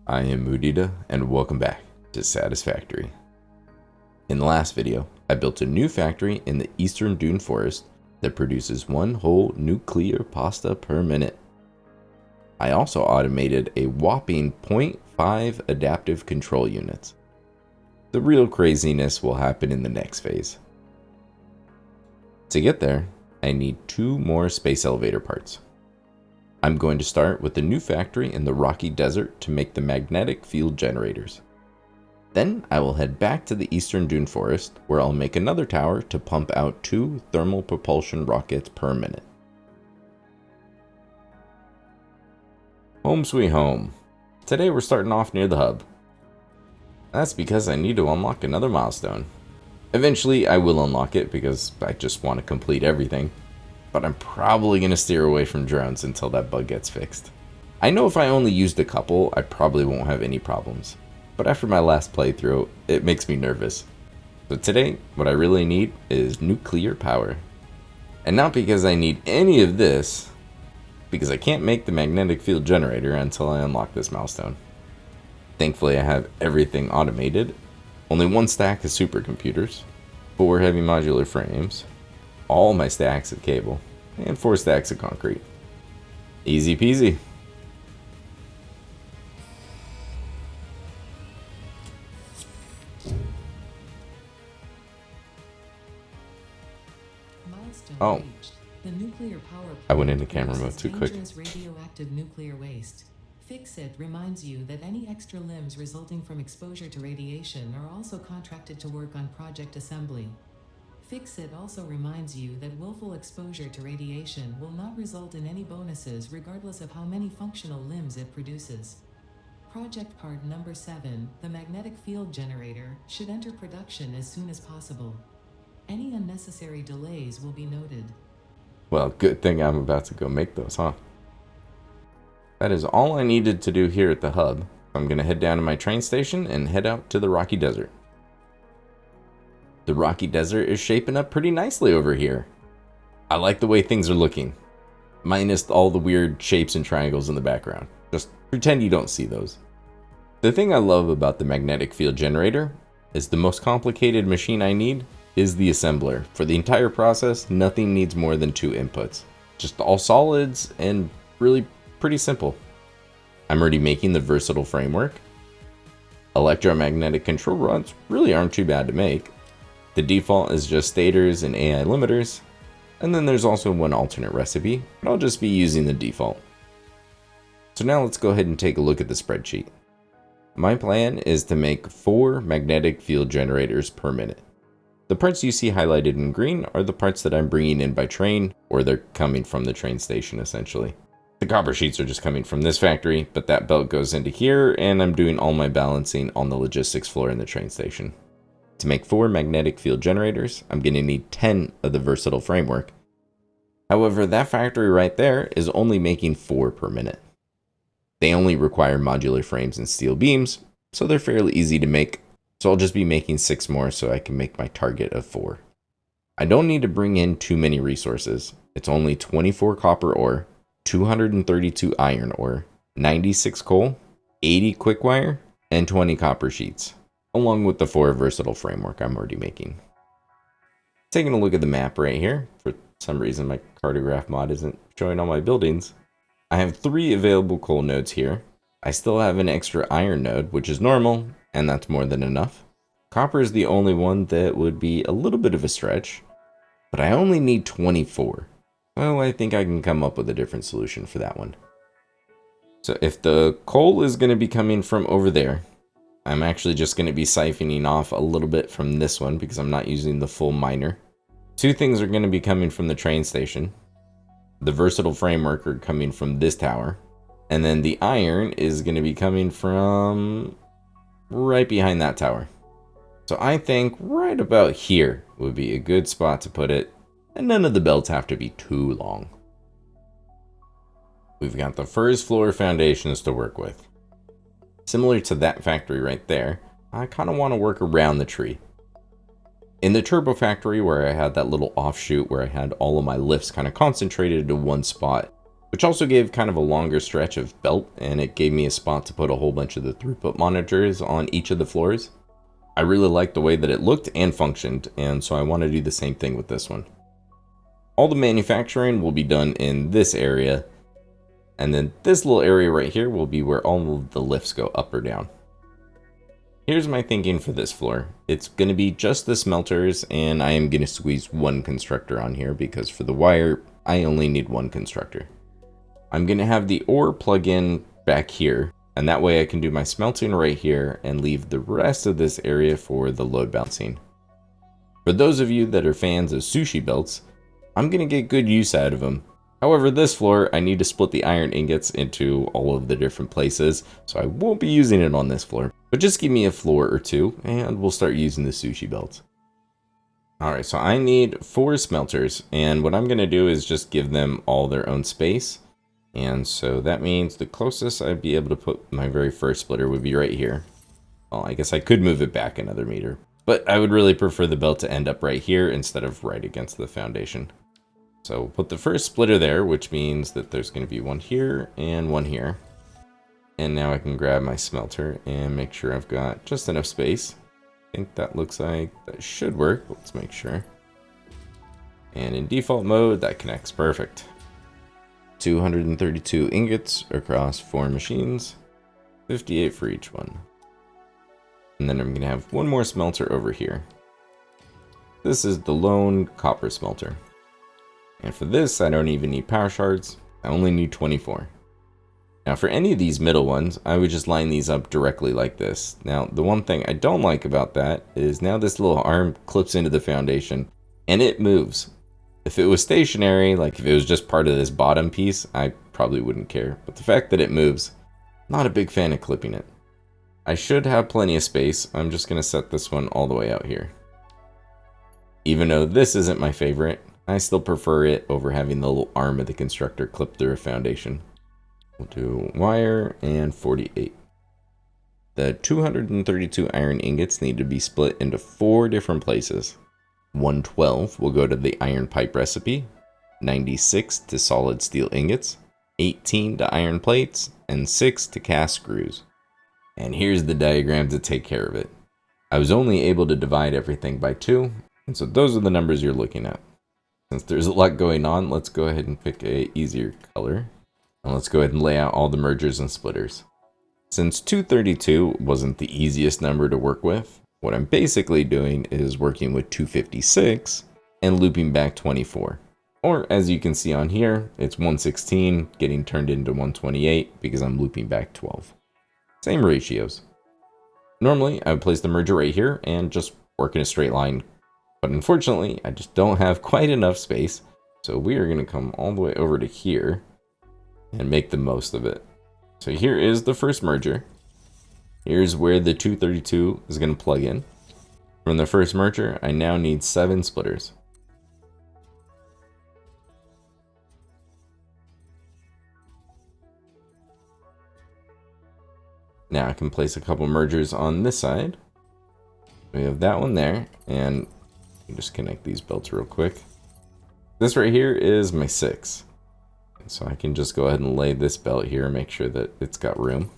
I am Mudita, and welcome back to Satisfactory. In the last video, I built a new factory in the Eastern Dune Forest that produces one whole nuclear pasta per minute. I also automated a whopping 0.5 adaptive control units. The real craziness will happen in the next phase. To get there, I need 2 more space elevator parts. I'm going to start with the new factory in the rocky desert to make the magnetic field generators. Then I will head back to the Eastern Dune Forest, where I'll make another tower to pump out 2 thermal propulsion rockets per minute. Home sweet home. Today we're starting off near the hub. That's because I need to unlock another milestone. Eventually I will unlock it because I just want to complete everything. But I'm probably going to steer away from drones until that bug gets fixed. I know if I only used a couple, I probably won't have any problems. But after my last playthrough, it makes me nervous. So today, what I really need is nuclear power. And not because I need any of this, because I can't make the magnetic field generator until I unlock this milestone. Thankfully I have everything automated. Only 1 stack of supercomputers, 4 heavy modular frames, all my stacks of cable, and 4 stacks of concrete. Easy peasy. Oh, the nuclear power I went into camera mode too quick. Radioactive nuclear waste. Fix It reminds you that any extra limbs resulting from exposure to radiation are also contracted to work on project assembly. Fix It also reminds you that willful exposure to radiation will not result in any bonuses regardless of how many functional limbs it produces. Project part number 7, the magnetic field generator, should enter production as soon as possible. Any unnecessary delays will be noted. Well, good thing I'm about to go make those, huh? That is all I needed to do here at the hub. I'm going to head down to my train station and head out to the Rocky Desert. The Rocky Desert is shaping up pretty nicely over here. I like the way things are looking, minus all the weird shapes and triangles in the background. Just pretend you don't see those. The thing I love about the magnetic field generator is the most complicated machine I need is the assembler. For the entire process, nothing needs more than 2 inputs. Just all solids and really pretty simple. I'm already making the versatile framework. Electromagnetic control rods really aren't too bad to make. The default is just stators and AI limiters, and then there's also 1 alternate recipe, but I'll just be using the default. So now let's go ahead and take a look at the spreadsheet. My plan is to make 4 magnetic field generators per minute. The parts you see highlighted in green are the parts that I'm bringing in by train, or they're coming from the train station essentially. The copper sheets are just coming from this factory, but that belt goes into here, and I'm doing all my balancing on the logistics floor in the train station. To make 4 magnetic field generators, I'm going to need 10 of the versatile framework. However, that factory right there is only making 4 per minute. They only require modular frames and steel beams, so they're fairly easy to make, so I'll just be making 6 more so I can make my target of 4. I don't need to bring in too many resources. It's only 24 copper ore, 232 iron ore, 96 coal, 80 quick wire, and 20 copper sheets, along with the 4 versatile framework I'm already making. Taking a look at the map right here, for some reason my cartograph mod isn't showing all my buildings. I have 3 available coal nodes here. I still have an extra iron node, which is normal, and that's more than enough. Copper is the only one that would be a little bit of a stretch, but I only need 24. So I think I can come up with a different solution for that one. So if the coal is going to be coming from over there, I'm actually just going to be siphoning off a little bit from this one because I'm not using the full miner. 2 things are going to be coming from the train station. The versatile framework are coming from this tower. And then the iron is going to be coming from right behind that tower. So I think right about here would be a good spot to put it. And none of the belts have to be too long. We've got the first floor foundations to work with. Similar to that factory right there, I kind of want to work around the tree. In the turbo factory where I had that little offshoot where I had all of my lifts kind of concentrated to one spot, which also gave kind of a longer stretch of belt, and it gave me a spot to put a whole bunch of the throughput monitors on each of the floors. I really liked the way that it looked and functioned, and so I want to do the same thing with this one. All the manufacturing will be done in this area, and then this little area right here will be where all of the lifts go up or down. Here's my thinking for this floor. It's going to be just the smelters, and I am going to squeeze one constructor on here because for the wire, I only need one constructor. I'm going to have the ore plug in back here, and that way I can do my smelting right here and leave the rest of this area for the load balancing. For those of you that are fans of sushi belts, I'm going to get good use out of them. However, this floor, I need to split the iron ingots into all of the different places, so I won't be using it on this floor. But just give me a floor or two, and we'll start using the sushi belts. Alright, so I need 4 smelters, and what I'm going to do is just give them all their own space. And so that means the closest I'd be able to put my very first splitter would be right here. Well, I guess I could move it back another meter, but I would really prefer the belt to end up right here instead of right against the foundation. So we'll put the first splitter there, which means that there's going to be one here and one here. And now I can grab my smelter and make sure I've got just enough space. I think that looks like that should work. Let's make sure. And in default mode, that connects perfect. 232 ingots across 4 machines, 58 for each one. And then I'm going to have one more smelter over here. This is the lone copper smelter. And for this, I don't even need power shards. I only need 24. Now for any of these middle ones, I would just line these up directly like this. Now the one thing I don't like about that is now this little arm clips into the foundation and it moves. If it was stationary, like if it was just part of this bottom piece, I probably wouldn't care. But the fact that it moves, not a big fan of clipping it. I should have plenty of space. I'm just going to set this one all the way out here. Even though this isn't my favorite, I still prefer it over having the little arm of the constructor clip through a foundation. We'll do wire and 48. The 232 iron ingots need to be split into 4 different places. 112 will go to the iron pipe recipe, 96 to solid steel ingots, 18 to iron plates, and 6 to cast screws. And here's the diagram to take care of it. I was only able to divide everything by 2, and so those are the numbers you're looking at. Since there's a lot going on, let's go ahead and pick a easier color. And let's go ahead and lay out all the mergers and splitters. Since 232 wasn't the easiest number to work with, what I'm basically doing is working with 256 and looping back 24. Or as you can see on here, it's 116 getting turned into 128 because I'm looping back 12. Same ratios. Normally, I would place the merger right here and just work in a straight line. But unfortunately, I just don't have quite enough space. So we are going to come all the way over to here and make the most of it. So here is the first merger. Here's where the 232 is going to plug in. From the first merger, I now need 7 splitters. Now I can place a couple mergers on this side. We have that one there, and just connect these belts real quick. This right here is my 6. So I can just go ahead and lay this belt here and make sure that it's got room.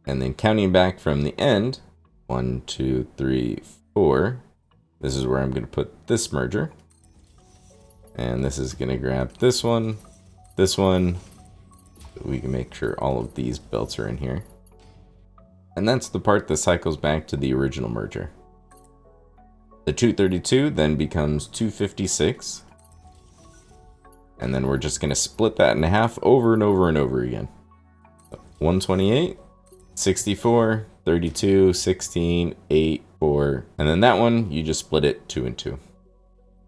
And then counting back from the end, 1, 2, 3, 4. This is where I'm going to put this merger. And this is going to grab this one. We can make sure all of these belts are in here. And that's the part that cycles back to the original merger. The 232 then becomes 256. And then we're just going to split that in half over and over and over again. 128, 64, 32, 16, 8, 4. And then that one, you just split it 2 and 2.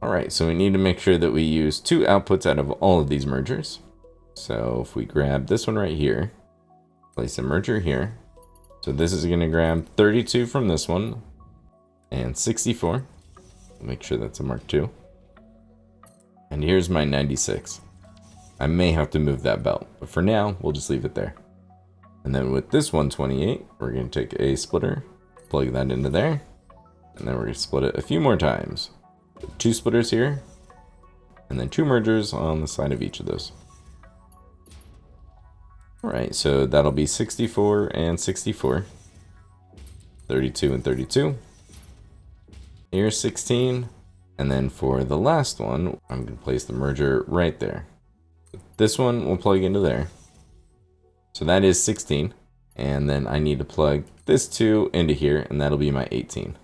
Alright, so we need to make sure that we use 2 outputs out of all of these mergers. So if we grab this one right here, place a merger here. So this is going to grab 32 from this one and 64. Make sure that's a Mark II. And here's my 96. I may have to move that belt, but for now, we'll just leave it there. And then with this 128, we're going to take a splitter, plug that into there, and then we're going to split it a few more times. 2 splitters here, and then 2 mergers on the side of each of those. Alright, so that'll be 64 and 64. 32 and 32. Here's 16. And then for the last one, I'm going to place the merger right there. This one will plug into there. So that is 16. And then I need to plug this 2 into here, and that'll be my 18.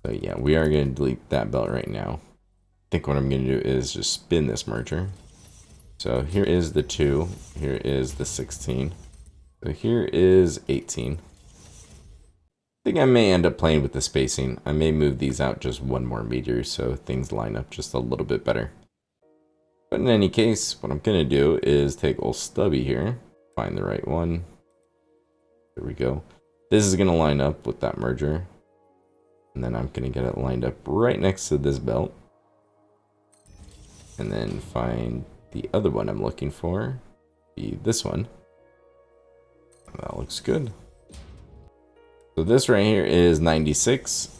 So yeah, we are going to delete that belt right now. I think what I'm going to do is just spin this merger. So here is the 2, here is the 16. So here is 18. I think I may end up playing with the spacing. I may move these out just 1 more meter so things line up just a little bit better. But in any case, what I'm going to do is take old Stubby here, find the right one. There we go. This is going to line up with that merger. And then I'm going to get it lined up right next to this belt. And then find the other one I'm looking for, be this one. That looks good. So this right here is 96.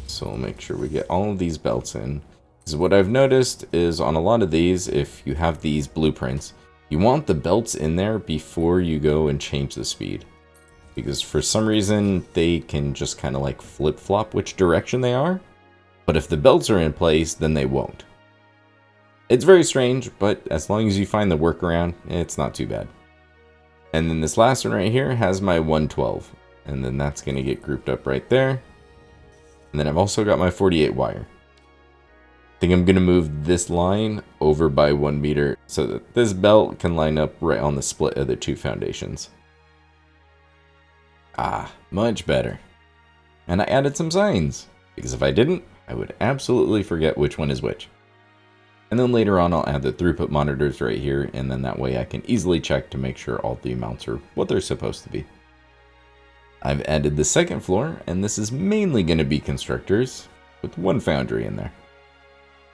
So we'll make sure we get all of these belts in. Because what I've noticed is on a lot of these, if you have these blueprints, you want the belts in there before you go and change the speed. Because for some reason, they can just kind of like flip-flop which direction they are. But if the belts are in place, then they won't. It's very strange, but as long as you find the workaround, it's not too bad. And then this last one right here has my 112. And then that's going to get grouped up right there. And then I've also got my 48 wire. I think I'm going to move this line over by 1 meter so that this belt can line up right on the split of the 2 foundations. Ah, much better. And I added some signs, because if I didn't, I would absolutely forget which one is which. And then later on I'll add the throughput monitors right here, and then that way I can easily check to make sure all the amounts are what they're supposed to be. I've added the second floor, and this is mainly going to be constructors, with 1 foundry in there.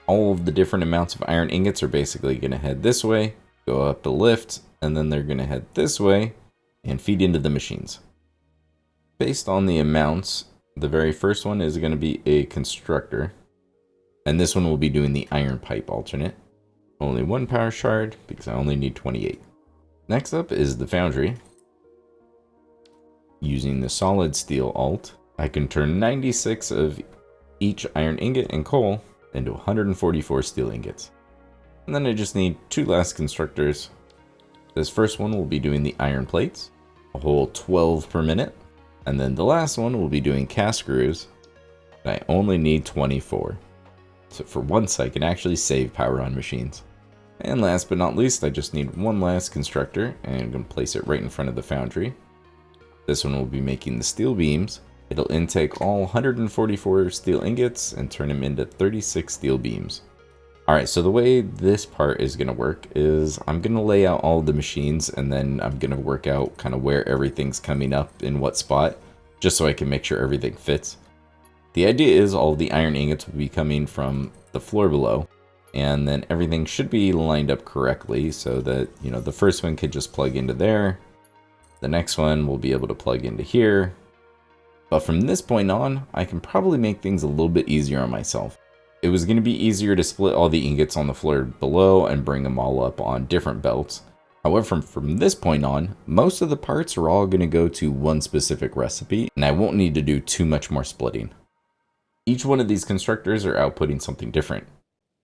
All of the different amounts of iron ingots are basically going to head this way, go up the lift, and then they're going to head this way, and feed into the machines. Based on the amounts, the very first one is going to be a constructor. And this one will be doing the iron pipe alternate. Only 1 power shard, because I only need 28. Next up is the foundry. Using the solid steel alt, I can turn 96 of each iron ingot and coal into 144 steel ingots. And then I just need 2 last constructors. This first one will be doing the iron plates, a whole 12 per minute. And then the last one will be doing cast screws. And I only need 24. So for once I can actually save power on machines. And last but not least, I just need 1 last constructor, and I'm going to place it right in front of the foundry. This one will be making the steel beams. It'll intake all 144 steel ingots and turn them into 36 steel beams. Alright, so the way this part is going to work is I'm going to lay out all the machines, and then I'm going to work out kind of where everything's coming up in what spot, just so I can make sure everything fits. The idea is all the iron ingots will be coming from the floor below, and then everything should be lined up correctly so that, you know, the first one could just plug into there. The next one will be able to plug into here. But from this point on, I can probably make things a little bit easier on myself. It was going to be easier to split all the ingots on the floor below and bring them all up on different belts. However, from this point on, most of the parts are all going to go to 1 specific recipe, and I won't need to do too much more splitting. Each one of these constructors are outputting something different.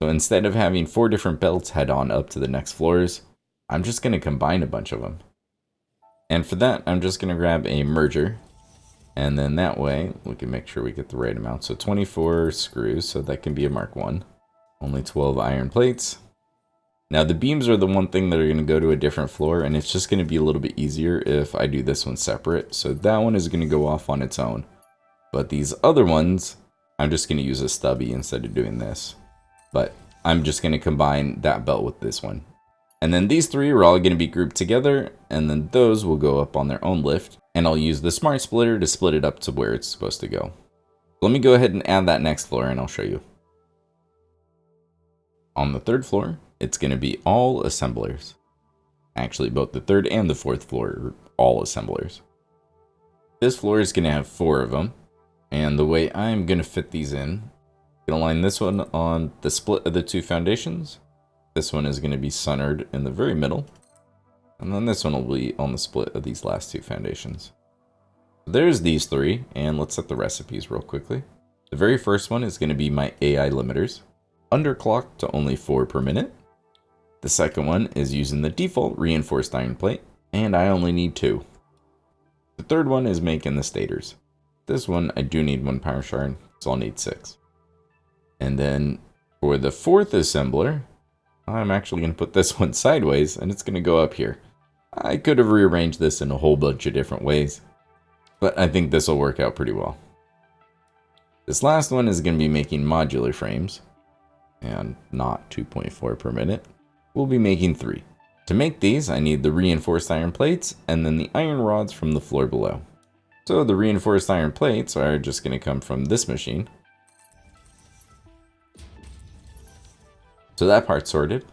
So instead of having 4 different belts head on up to the next floors, I'm just going to combine a bunch of them. And for that, I'm just going to grab a merger. And then that way, we can make sure we get the right amount. So 24 screws, so that can be a Mark 1. Only 12 iron plates. Now the beams are the one thing that are going to go to a different floor, and it's just going to be a little bit easier if I do this one separate. So that one is going to go off on its own. But these other ones, I'm just going to use a stubby instead of doing this. But I'm just going to combine that belt with this one. And then these 3 are all going to be grouped together, and then those will go up on their own lift. And I'll use the smart splitter to split it up to where it's supposed to go. Let me go ahead and add that next floor, and I'll show you. On the 3rd floor, it's going to be all assemblers. Actually, both the 3rd and the 4th floor are all assemblers. This floor is going to have 4 of them. And the way I'm going to fit these in Gonna line this one on the split of the two foundations. This one is going to be centered in the very middle. And then this one will be on the split of these last two foundations. There's these three, and let's set the recipes real quickly. The very first one is going to be my AI limiters, underclocked to only 4 per minute. The second one is using the default reinforced iron plate, and I only need 2. The third one is making the stators. This one I do need 1 power shard, so I'll need 6. And then for the fourth assembler, I'm actually going to put this one sideways, and it's going to go up here. I could have rearranged this in a whole bunch of different ways, but I think this will work out pretty well. This last one is going to be making modular frames, and not 2.4 per minute. We'll be making 3. To make these, I need the reinforced iron plates, and then the iron rods from the floor below. So the reinforced iron plates are just going to come from this machine. So that part's sorted.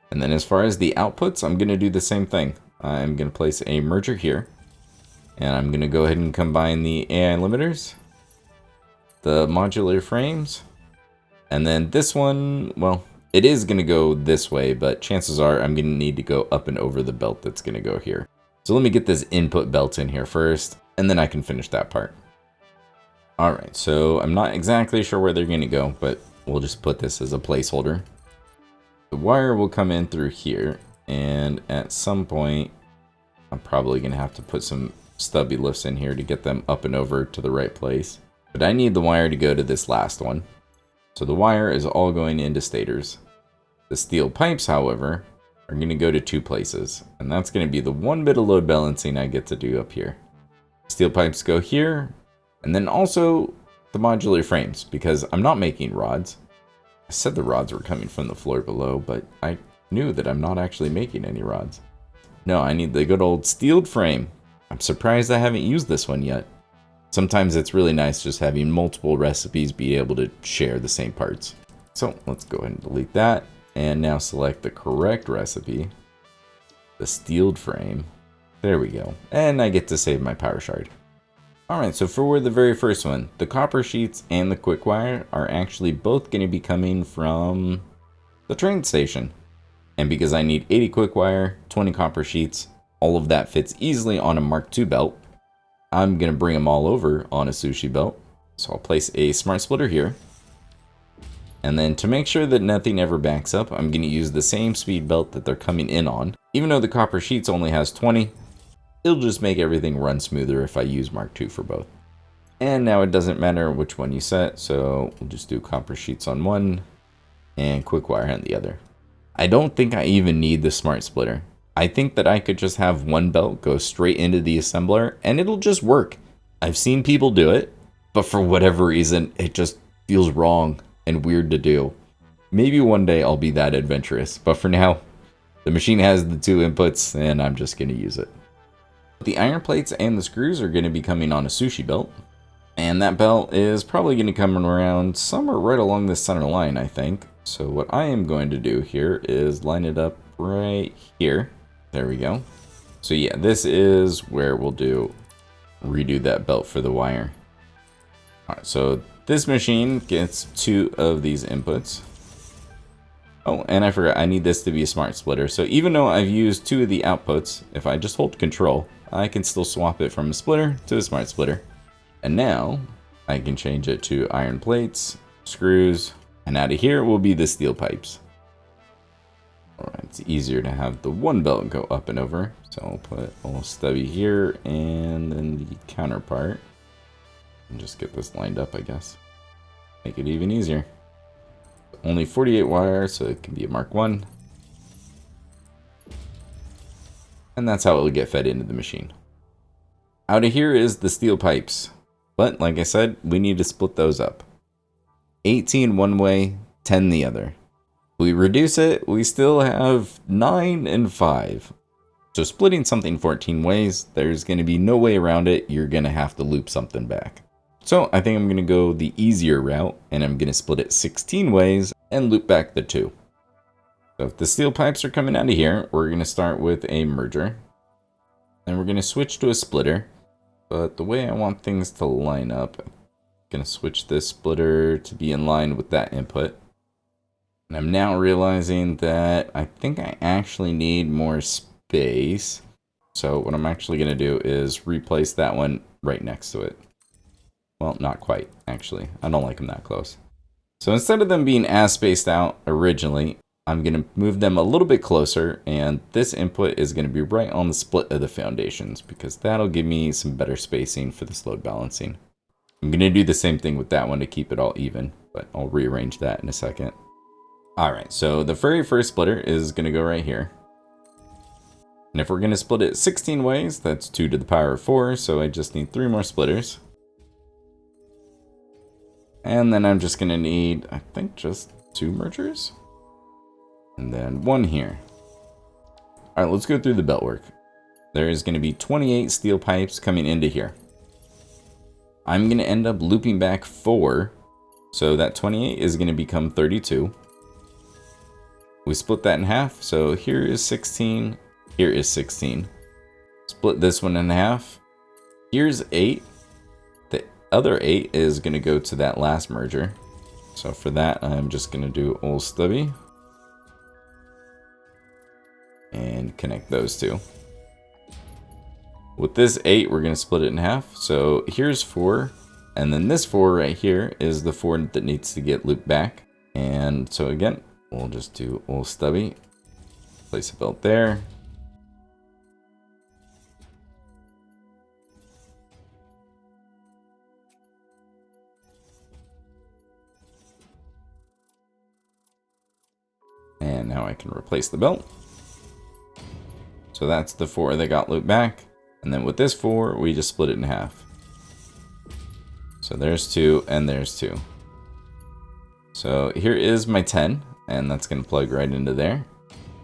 And then as far as the outputs, I'm going to do the same thing. I'm going to place a merger here. And I'm going to go ahead and combine the AI limiters, the modular frames, and then this one, well, it is going to go this way, but chances are I'm going to need to go up and over the belt that's going to go here. So let me get this input belt in here first, and then I can finish that part. Alright, so I'm not exactly sure where they're going to go, but we'll just put this as a placeholder. The wire will come in through here, and at some point, I'm probably going to have to put some stubby lifts in here to get them up and over to the right place. But I need the wire to go to this last one. So the wire is all going into stators. The steel pipes, however, are going to go to 2 places. And that's going to be the one bit of load balancing I get to do up here. Steel pipes go here, and then also the modular frames, because I'm not making rods. I said the rods were coming from the floor below, but I knew that I'm not actually making any rods. No, I need the good old steeled frame. I'm surprised I haven't used this one yet. Sometimes it's really nice just having multiple recipes be able to share the same parts. So let's go ahead and delete that. And now select the correct recipe, the steeled frame. There we go. And I get to save my power shard. Alright, so for the very first one, the copper sheets and the quick wire are actually both going to be coming from the train station. And because I need 80 quick wire, 20 copper sheets, all of that fits easily on a Mark II belt. I'm going to bring them all over on a sushi belt. So I'll place a smart splitter here. And then to make sure that nothing ever backs up, I'm going to use the same speed belt that they're coming in on. Even though the copper sheets only has 20, it'll just make everything run smoother if I use Mark II for both. And now it doesn't matter which one you set, so we'll just do copper sheets on one and quick wire on the other. I don't think I even need the smart splitter. I think that I could just have one belt go straight into the assembler and it'll just work. I've seen people do it, but for whatever reason, it just feels wrong and weird to do. Maybe one day I'll be that adventurous, but for now, the machine has the 2 inputs and I'm just going to use it. The iron plates and the screws are going to be coming on a sushi belt. And that belt is probably going to come around somewhere right along this center line, I think. So what I am going to do here is line it up right here. There we go. So yeah, this is where we'll redo that belt for the wire. Alright, so this machine gets 2 of these inputs. Oh, and I forgot, I need this to be a smart splitter. So even though I've used 2 of the outputs, if I just hold control, I can still swap it from a splitter to a smart splitter. And now I can change it to iron plates, screws, and out of here will be the steel pipes. Alright, it's easier to have the one belt go up and over. So I'll put a little stubby here and then the counterpart. And just get this lined up, I guess. Make it even easier. Only 48 wire, so it can be a Mark I. And that's how it will get fed into the machine. Out of here is the steel pipes. But like I said, we need to split those up. 18 one way, 10 the other. We reduce it, we still have 9 and 5. So splitting something 14 ways, there's going to be no way around it. You're going to have to loop something back. So I think I'm going to go the easier route, and I'm going to split it 16 ways and loop back the 2. So if the steel pipes are coming out of here, we're going to start with a merger. Then we're going to switch to a splitter. But the way I want things to line up, I Gonna switch this splitter to be in line with that input. And I'm now realizing that I think I actually need more space. So what I'm actually gonna do is replace that one right next to it. Well, not quite, actually. I don't like them that close. So instead of them being as spaced out originally, I'm going to move them a little bit closer, and this input is going to be right on the split of the foundations, because that'll give me some better spacing for this load balancing. I'm going to do the same thing with that one to keep it all even, but I'll rearrange that in a second. Alright, so the very first splitter is going to go right here. And if we're going to split it 16 ways, that's 2 to the power of 4, so I just need 3 more splitters. And then I'm just going to need, I think, just 2 mergers. And then 1 here. Alright, let's go through the belt work. There is going to be 28 steel pipes coming into here. I'm going to end up looping back 4. So that 28 is going to become 32. We split that in half. So here is 16. Here is 16. Split this one in half. Here's 8. The other 8 is going to go to that last merger. So for that, I'm just going to do old stubby. And connect those two. With this 8, we're going to split it in half. So here's 4. And then this 4 right here is the 4 that needs to get looped back. And so again, we'll just do old stubby. Place a belt there. And now I can replace the belt. So that's the 4 that got looped back. And then with this 4, we just split it in half. So there's 2 and there's 2. So here is my 10, and that's going to plug right into there,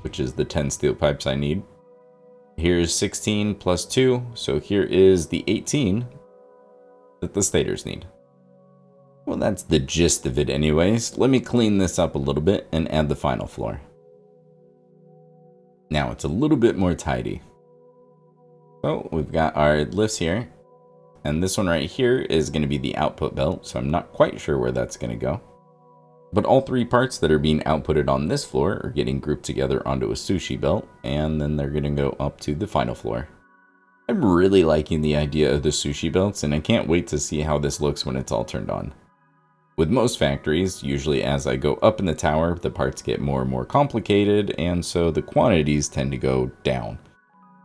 which is the 10 steel pipes I need. Here's 16 plus 2, so here is the 18 that the stators need. Well, that's the gist of it anyways. Let me clean this up a little bit and add the final floor. Now it's a little bit more tidy. So we've got our lifts here. And this one right here is going to be the output belt. So I'm not quite sure where that's going to go. But all 3 parts that are being outputted on this floor are getting grouped together onto a sushi belt. And then they're going to go up to the final floor. I'm really liking the idea of the sushi belts. And I can't wait to see how this looks when it's all turned on. With most factories, usually as I go up in the tower, the parts get more and more complicated, and so the quantities tend to go down,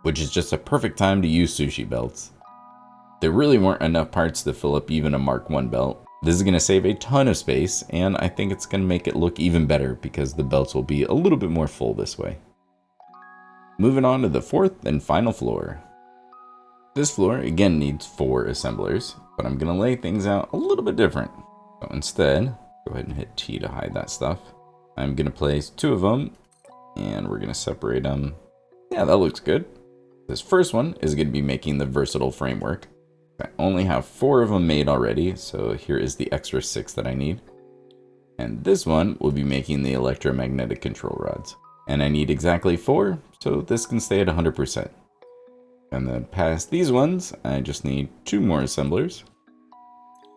which is just a perfect time to use sushi belts. There really weren't enough parts to fill up even a Mark 1 belt. This is going to save a ton of space, and I think it's going to make it look even better because the belts will be a little bit more full this way. Moving on to the 4th and final floor. This floor again needs 4 assemblers, but I'm going to lay things out a little bit different. So instead, go ahead and hit T to hide that stuff. I'm going to place 2 of them, and we're going to separate them. Yeah, that looks good. This first one is going to be making the versatile framework. I only have 4 of them made already, so here is the extra 6 that I need. And this one will be making the electromagnetic control rods. And I need exactly 4, so this can stay at 100%. And then past these ones, I just need 2 more assemblers.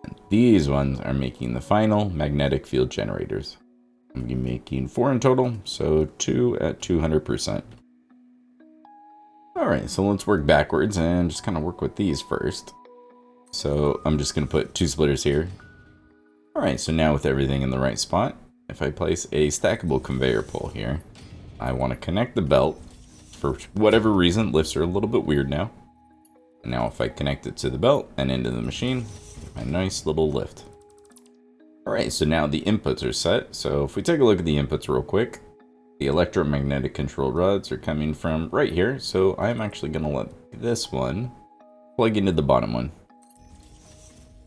And these ones are making the final magnetic field generators. I'm going to be making 4 in total, so 2 at 200%. Alright, so let's work backwards and just kind of work with these first. So I'm just going to put 2 splitters here. Alright, so now with everything in the right spot, if I place a stackable conveyor pole here, I want to connect the belt. For whatever reason, lifts are a little bit weird now. And now if I connect it to the belt and into the machine, my nice little lift. Alright, so now the inputs are set. So if we take a look at the inputs real quick, the electromagnetic control rods are coming from right here. So I'm actually going to let this one plug into the bottom one.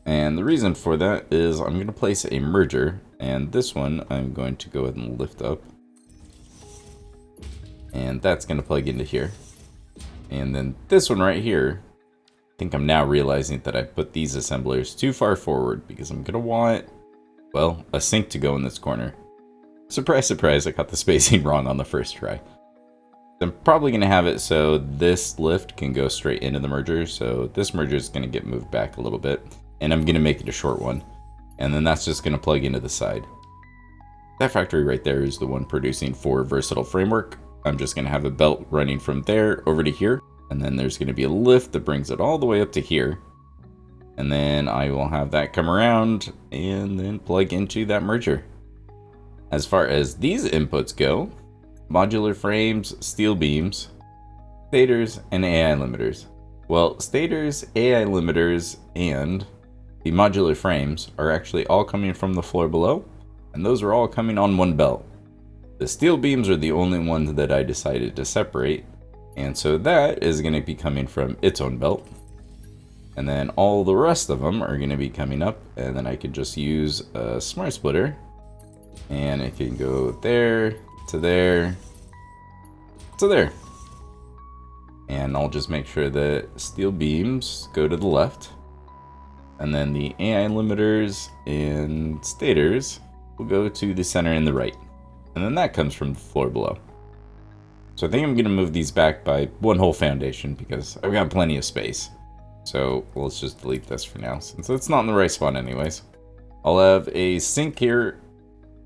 And the reason for that is I'm going to place a merger, and this one I'm going to go ahead and lift up. And that's going to plug into here. And then this one right here, I think I'm now realizing that I put these assemblers too far forward because I'm going to want, well, a sink to go in this corner. Surprise, surprise, I got the spacing wrong on the first try. I'm probably going to have it so this lift can go straight into the merger, so this merger is going to get moved back a little bit. and I'm going to make it a short one. And then that's just going to plug into the side. That factory right there is the one producing for versatile framework. I'm just going to have a belt running from there over to here. And then there's going to be a lift that brings it all the way up to here. And then I will have that come around and then plug into that merger. As far as these inputs go, modular frames, steel beams, stators, and AI limiters. Well, stators, AI limiters, and the modular frames are actually all coming from the floor below, and those are all coming on one belt. The steel beams are the only ones that I decided to separate, and so that is going to be coming from its own belt. And then all the rest of them are going to be coming up, and then I can just use a smart splitter, and it can go there, to there, to there. And I'll just make sure that steel beams go to the left. And then the AI limiters and stators will go to the center and the right. And then that comes from the floor below. So I think I'm going to move these back by one whole foundation because I've got plenty of space. So let's just delete this for now since it's not in the right spot anyways. I'll have a sink here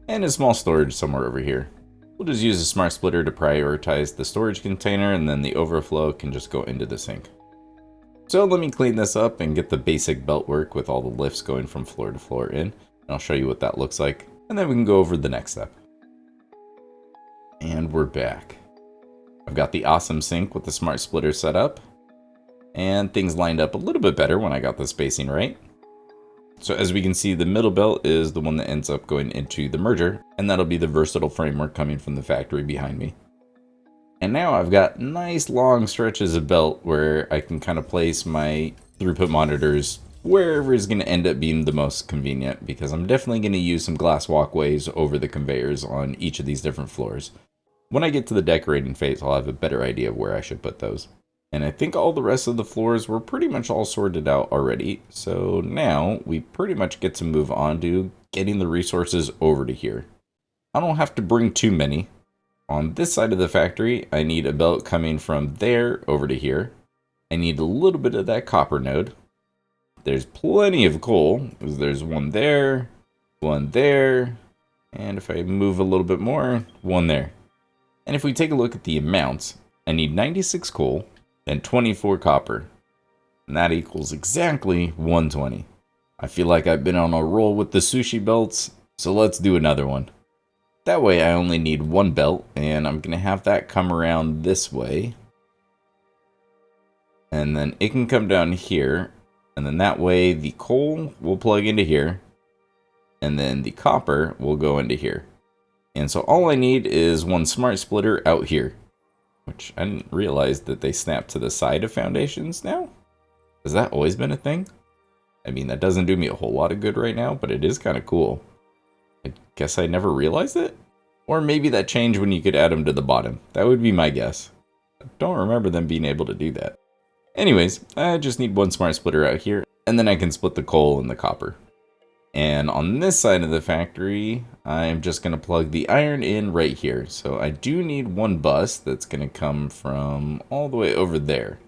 and a small storage somewhere over here. We'll just use a smart splitter to prioritize the storage container, and then the overflow can just go into the sink. So let me clean this up and get the basic belt work with all the lifts going from floor to floor in. And I'll show you what that looks like, and then we can go over the next step. And we're back. I've got the awesome sink with the smart splitter set up, and things lined up a little bit better when I got the spacing right. So as we can see, the middle belt is the one that ends up going into the merger, and that'll be the versatile framework coming from the factory behind me. And now I've got nice long stretches of belt where I can kind of place my throughput monitors wherever is going to end up being the most convenient, because I'm definitely going to use some glass walkways over the conveyors on each of these different floors. When I get to the decorating phase, I'll have a better idea of where I should put those. And I think all the rest of the floors were pretty much all sorted out already. So now we pretty much get to move on to getting the resources over to here. I don't have to bring too many. On this side of the factory, I need a belt coming from there over to here. I need a little bit of that copper node. There's plenty of coal, because there's one there, and if I move a little bit more, one there. And if we take a look at the amounts, I need 96 coal, and 24 copper. And that equals exactly 120. I feel like I've been on a roll with the sushi belts, so let's do another one. That way I only need one belt, and I'm going to have that come around this way. And then it can come down here, and then that way the coal will plug into here, and then the copper will go into here. And so all I need is one smart splitter out here. Which I didn't realize that they snap to the side of foundations now. Has that always been a thing? I mean, that doesn't do me a whole lot of good right now, but it is kind of cool. I guess I never realized it? Or maybe that changed when you could add them to the bottom. That would be my guess. I don't remember them being able to do that. Anyways, I just need one smart splitter out here, and then I can split the coal and the copper. And on this side of the factory, I'm just going to plug the iron in right here. So I do need one bus that's going to come from all the way over there.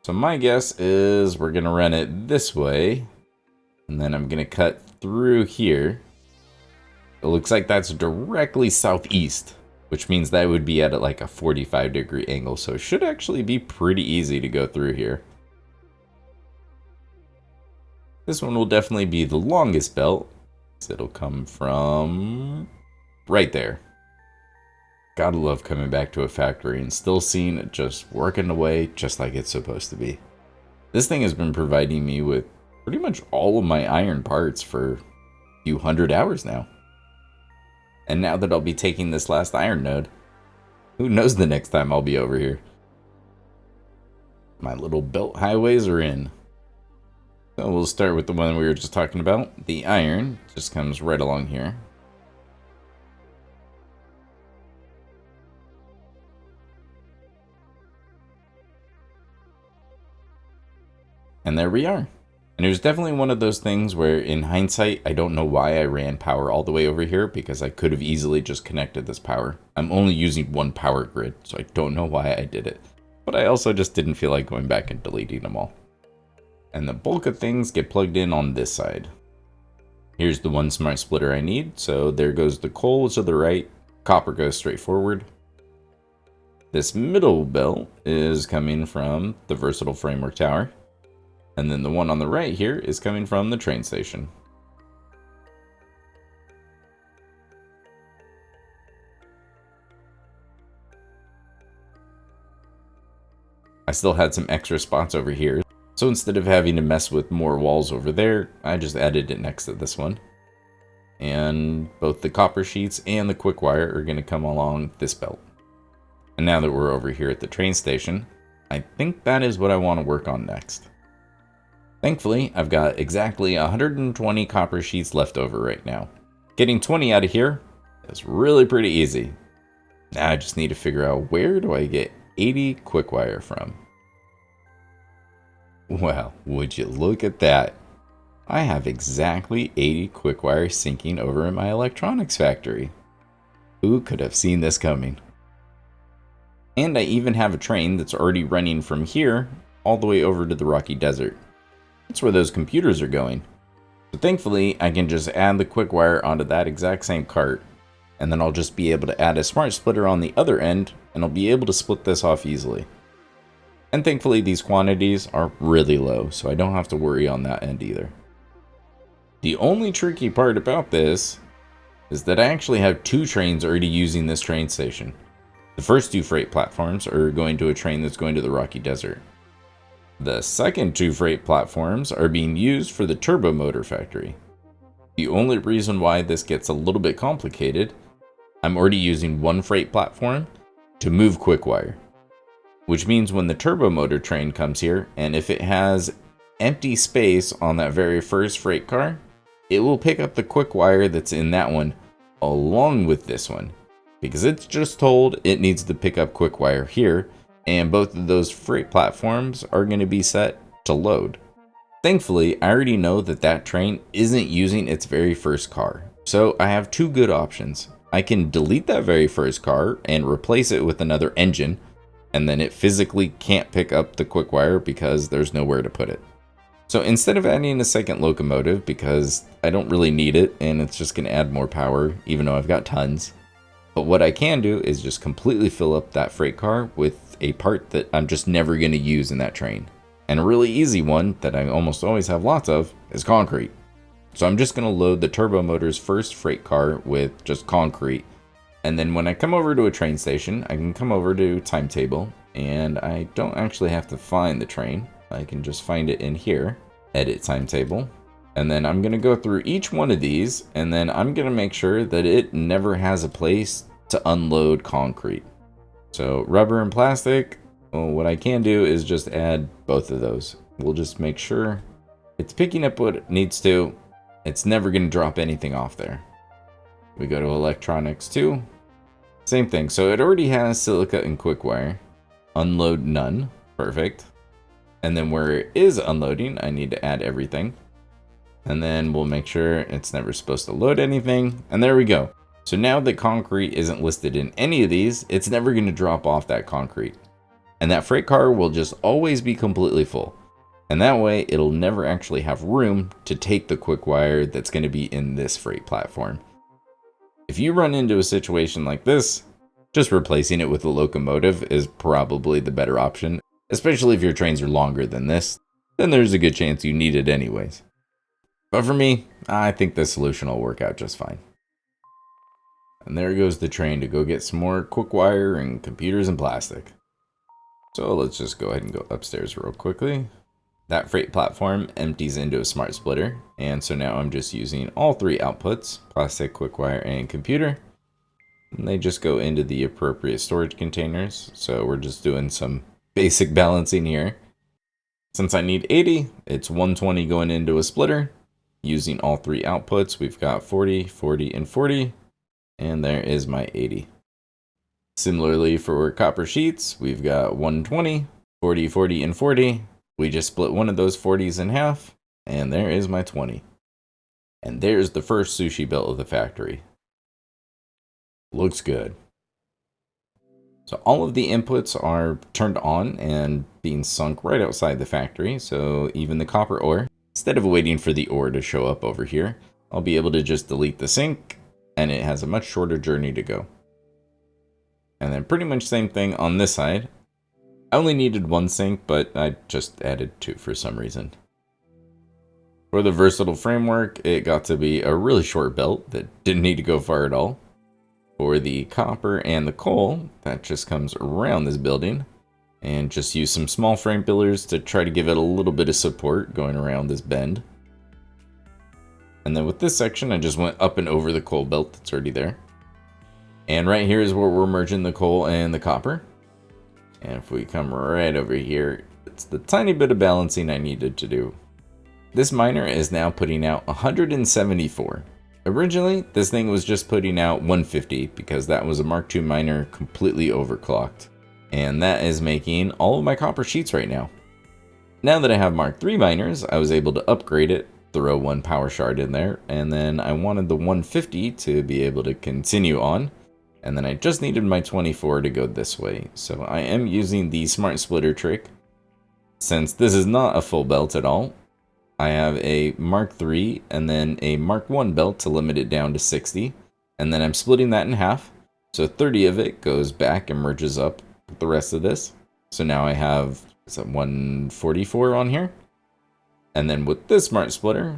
So my guess is we're going to run it this way. And then I'm going to cut through here. It looks like that's directly southeast, which means that would be at like a 45-degree angle. So it should actually be pretty easy to go through here. This one will definitely be the longest belt. So it'll come from right there. Gotta love coming back to a factory and still seeing it just working away just like it's supposed to be. This thing has been providing me with pretty much all of my iron parts for a few hundred hours now. And now that I'll be taking this last iron node, who knows the next time I'll be over here. My little belt highways are in. So we'll start with the one we were just talking about. The iron just comes right along here. And there we are. And it was definitely one of those things where in hindsight, I don't know why I ran power all the way over here because I could have easily just connected this power. I'm only using one power grid, so I don't know why I did it. But I also just didn't feel like going back and deleting them all. and the bulk of things get plugged in on this side. Here's the one smart splitter I need, so there goes the coal to the right, copper goes straight forward. This middle belt is coming from the versatile framework tower, and then the one on the right here is coming from the train station. I still had some extra spots over here, so instead of having to mess with more walls over there, I just added it next to this one. And both the copper sheets and the quick wire are going to come along this belt. And now that we're over here at the train station, I think that is what I want to work on next. Thankfully, I've got exactly 120 copper sheets left over right now. Getting 20 out of here is really pretty easy. Now I just need to figure out, where do I get 80 quick wire from? Well, would you look at that? I have exactly 80 quick wire sinking over in my electronics factory. Who could have seen this coming? And I even have a train that's already running from here all the way over to the Rocky Desert. That's where those computers are going. So thankfully, I can just add the quick wire onto that exact same cart, and then I'll just be able to add a smart splitter on the other end, and I'll be able to split this off easily. And thankfully, these quantities are really low, so I don't have to worry on that end either. The only tricky part about this is that I actually have two trains already using this train station. The first two freight platforms are going to a train that's going to the Rocky Desert. The second two freight platforms are being used for the turbo motor factory. The only reason why this gets a little bit complicated, I'm already using one freight platform to move quick wire. Which means when the turbo motor train comes here, and if it has empty space on that very first freight car, it will pick up the quick wire that's in that one along with this one, because it's just told it needs to pick up quick wire here, and both of those freight platforms are going to be set to load. Thankfully, I already know that that train isn't using its very first car, so I have two good options. I can delete that very first car and replace it with another engine, and then it physically can't pick up the quick wire because there's nowhere to put it. So instead of adding a second locomotive, because I don't really need it and it's just going to add more power even though I've got tons, but what I can do is just completely fill up that freight car with a part that I'm just never going to use in that train. And a really easy one that I almost always have lots of is concrete. So I'm just going to load the turbo motor's first freight car with just concrete. And then when I come over to a train station, I can come over to timetable, and I don't actually have to find the train. I can just find it in here, edit timetable. And then I'm going to go through each one of these, and then I'm going to make sure that it never has a place to unload concrete. So rubber and plastic, well, what I can do is just add both of those. We'll just make sure it's picking up what it needs to. It's never going to drop anything off there. We go to electronics 2. Same thing. So it already has silica and quick wire. Unload none. Perfect. And then where it is unloading, I need to add everything. And then we'll make sure it's never supposed to load anything. And there we go. So now that concrete isn't listed in any of these, it's never going to drop off that concrete. And that freight car will just always be completely full. And that way, it'll never actually have room to take the quick wire that's going to be in this freight platform. If you run into a situation like this, just replacing it with a locomotive is probably the better option, especially if your trains are longer than this, then there's a good chance you need it anyways. But for me, I think this solution will work out just fine. And there goes the train to go get some more quick wire and computers and plastic. So let's just go ahead and go upstairs real quickly. That freight platform empties into a smart splitter, and so now I'm just using all three outputs, plastic, quick wire, and computer. And they just go into the appropriate storage containers, so we're just doing some basic balancing here. Since I need 80, it's 120 going into a splitter. Using all three outputs, we've got 40, 40, and 40, and there is my 80. Similarly for copper sheets, we've got 120, 40, 40, and 40. We just split one of those 40s in half, and there is my 20. And there's the first sushi belt of the factory. Looks good. So all of the inputs are turned on and being sunk right outside the factory. So even the copper ore, instead of waiting for the ore to show up over here, I'll be able to just delete the sink and it has a much shorter journey to go. And then pretty much same thing on this side. I only needed one sink, but I just added two for some reason. For the versatile framework, it got to be a really short belt that didn't need to go far at all. For the copper and the coal, that just comes around this building. And just use some small frame pillars to try to give it a little bit of support going around this bend. And then with this section, I just went up and over the coal belt that's already there. And right here is where we're merging the coal and the copper. And if we come right over here, it's the tiny bit of balancing I needed to do. This miner is now putting out 174. Originally, this thing was just putting out 150 because that was a Mark II miner completely overclocked. And that is making all of my copper sheets right now. Now that I have Mark III miners, I was able to upgrade it, throw one power shard in there, and then I wanted the 150 to be able to continue on. And then I just needed my 24 to go this way. So I am using the smart splitter trick. Since this is not a full belt at all, I have a Mark III and then a Mark I belt to limit it down to 60. And then I'm splitting that in half. So 30 of it goes back and merges up with the rest of this. So now I have 144 on here. And then with this smart splitter,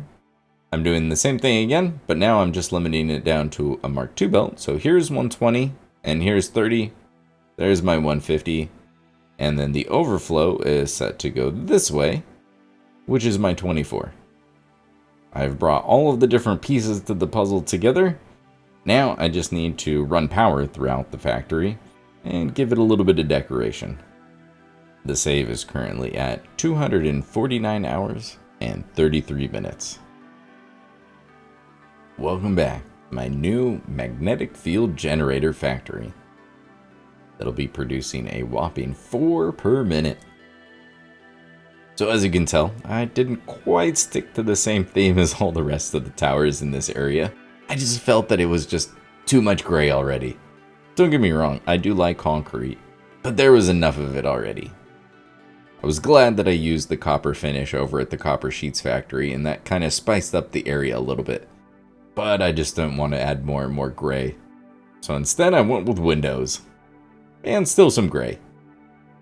I'm doing the same thing again, but now I'm just limiting it down to a Mark II belt. So here's 120 and here's 30. There's my 150. And then the overflow is set to go this way, which is my 24. I've brought all of the different pieces to the puzzle together. Now I just need to run power throughout the factory and give it a little bit of decoration. The save is currently at 249 hours and 33 minutes. Welcome back to my new magnetic field generator factory. That'll be producing a whopping 4 per minute. So as you can tell, I didn't quite stick to the same theme as all the rest of the towers in this area. I just felt that it was just too much gray already. Don't get me wrong, I do like concrete, but there was enough of it already. I was glad that I used the copper finish over at the Copper Sheets factory, and that kind of spiced up the area a little bit. But I just didn't want to add more and more gray. So instead I went with windows. And still some gray.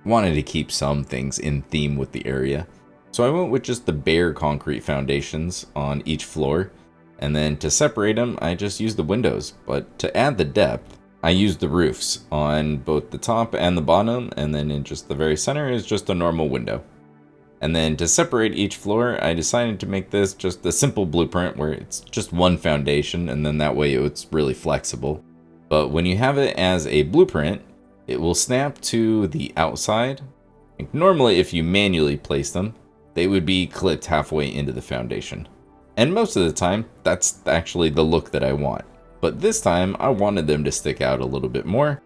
Wanted to keep some things in theme with the area. So I went with just the bare concrete foundations on each floor. And then to separate them, I just used the windows. But to add the depth, I used the roofs on both the top and the bottom. And then in just the very center is just a normal window. And then to separate each floor, I decided to make this just a simple blueprint where it's just one foundation, and then that way it's really flexible. But when you have it as a blueprint, it will snap to the outside. Like normally, if you manually place them, they would be clipped halfway into the foundation. And most of the time, that's actually the look that I want. But this time, I wanted them to stick out a little bit more,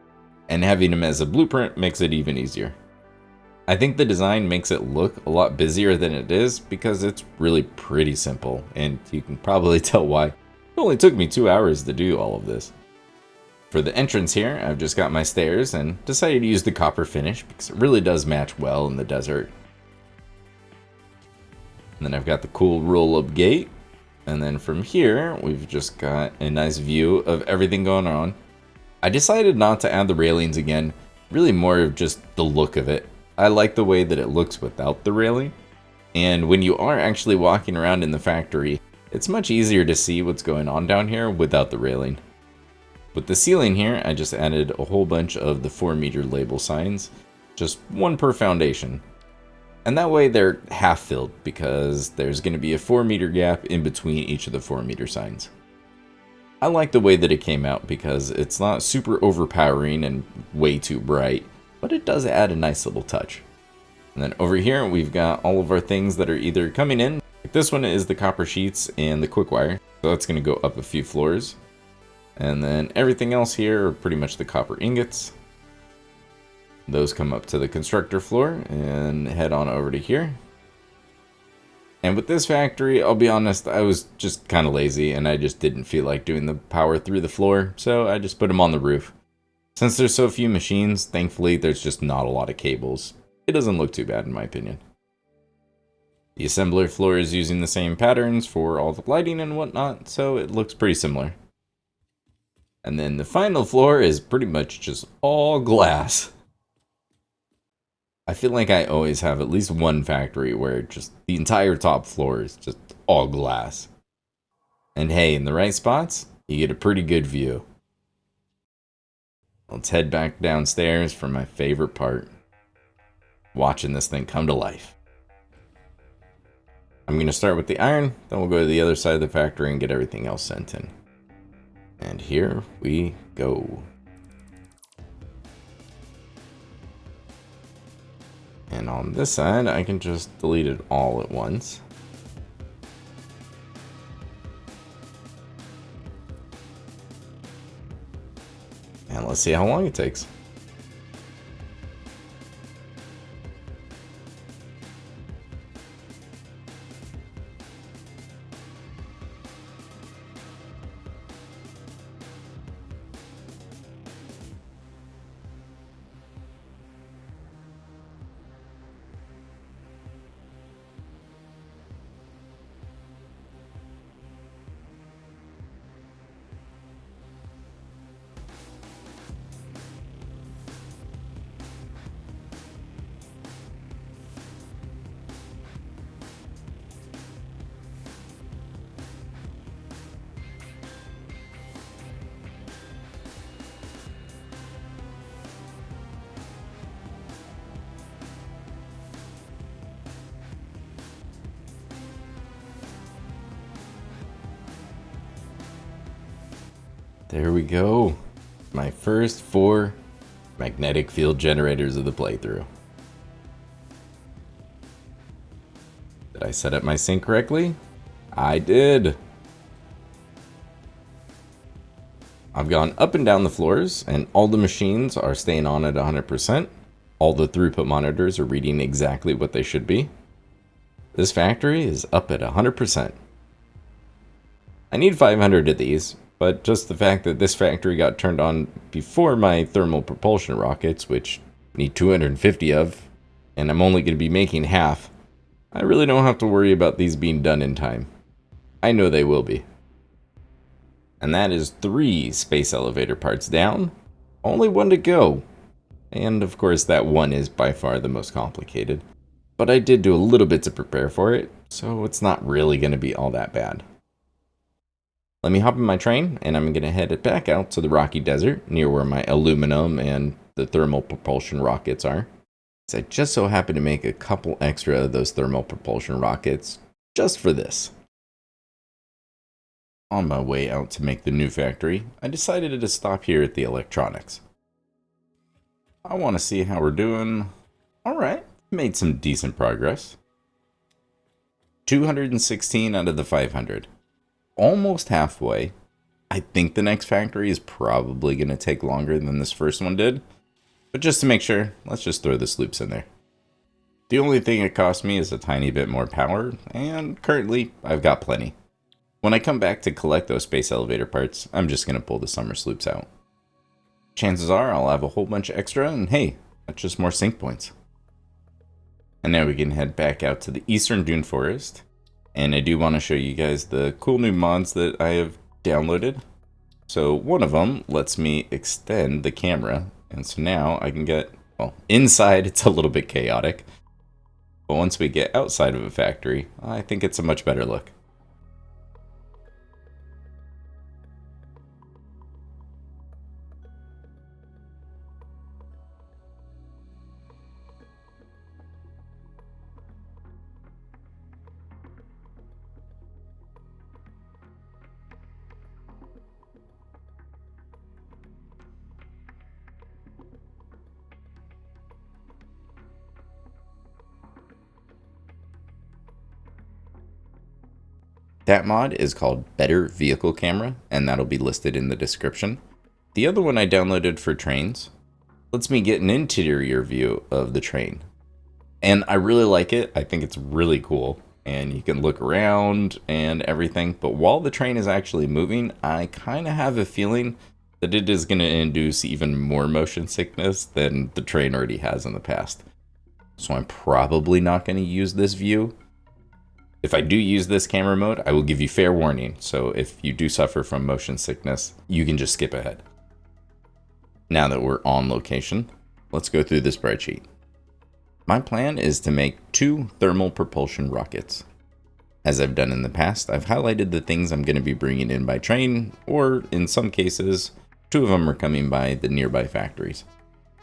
and having them as a blueprint makes it even easier. I think the design makes it look a lot busier than it is because it's really pretty simple, and you can probably tell why. It only took me 2 hours to do all of this. For the entrance here, I've just got my stairs and decided to use the copper finish because it really does match well in the desert. And then I've got the cool roll-up gate, and then from here, we've just got a nice view of everything going on. I decided not to add the railings again, really more of just the look of it. I like the way that it looks without the railing, and when you are actually walking around in the factory, it's much easier to see what's going on down here without the railing. With the ceiling here, I just added a whole bunch of the 4-meter label signs, just one per foundation. And that way they're half filled because there's going to be a 4-meter gap in between each of the 4-meter signs. I like the way that it came out because it's not super overpowering and way too bright, but it does add a nice little touch. And then over here, we've got all of our things that are either coming in. This one is the copper sheets and the quick wire, so that's going to go up a few floors. And then everything else here are pretty much the copper ingots. Those come up to the constructor floor and head on over to here. And with this factory, I'll be honest, I was just kind of lazy and I just didn't feel like doing the power through the floor, so I just put them on the roof. Since there's so few machines, thankfully there's just not a lot of cables. It doesn't look too bad in my opinion. The assembler floor is using the same patterns for all the lighting and whatnot, so it looks pretty similar. And then the final floor is pretty much just all glass. I feel like I always have at least one factory where just the entire top floor is just all glass. And hey, in the right spots, you get a pretty good view. Let's head back downstairs for my favorite part. Watching this thing come to life. I'm going to start with the iron, then we'll go to the other side of the factory and get everything else sent in. And here we go. And on this side, I can just delete it all at once. And let's see how long it takes. There we go. My first 4 magnetic field generators of the playthrough. Did I set up my sync correctly? I did. I've gone up and down the floors, and all the machines are staying on at 100%. All the throughput monitors are reading exactly what they should be. This factory is up at 100%. I need 500 of these, but just the fact that this factory got turned on before my thermal propulsion rockets, which I need 250 of, and I'm only going to be making half, I really don't have to worry about these being done in time. I know they will be. And that is 3 space elevator parts down, only 1 to go. And of course that one is by far the most complicated, but I did do a little bit to prepare for it, so it's not really going to be all that bad. Let me hop in my train, and I'm going to head it back out to the Rocky Desert, near where my aluminum and the thermal propulsion rockets are. So I just so happen to make a couple extra of those thermal propulsion rockets, just for this. On my way out to make the new factory, I decided to stop here at the electronics. I want to see how we're doing. Alright, made some decent progress. 216 out of the 500. Almost halfway. I think the next factory is probably going to take longer than this first one did. But just to make sure, let's just throw the loops in there. The only thing it cost me is a tiny bit more power, and currently I've got plenty. When I come back to collect those space elevator parts, I'm just going to pull the summer sloops out. Chances are I'll have a whole bunch extra, and hey, that's just more sync points. And now we can head back out to the Eastern Dune Forest. And I do want to show you guys the cool new mods that I have downloaded. So one of them lets me extend the camera. And so now I can get, well, inside it's a little bit chaotic. But once we get outside of a factory, I think it's a much better look. That mod is called Better Vehicle Camera, and that'll be listed in the description. The other one I downloaded for trains lets me get an interior view of the train. And I really like it. I think it's really cool. And you can look around and everything. But while the train is actually moving, I kind of have a feeling that it is going to induce even more motion sickness than the train already has in the past. So I'm probably not going to use this view. If I do use this camera mode, I will give you fair warning. So if you do suffer from motion sickness, you can just skip ahead. Now that we're on location, let's go through the spreadsheet. My plan is to make 2 thermal propulsion rockets. As I've done in the past, I've highlighted the things I'm going to be bringing in by train, or in some cases, 2 of them are coming by the nearby factories.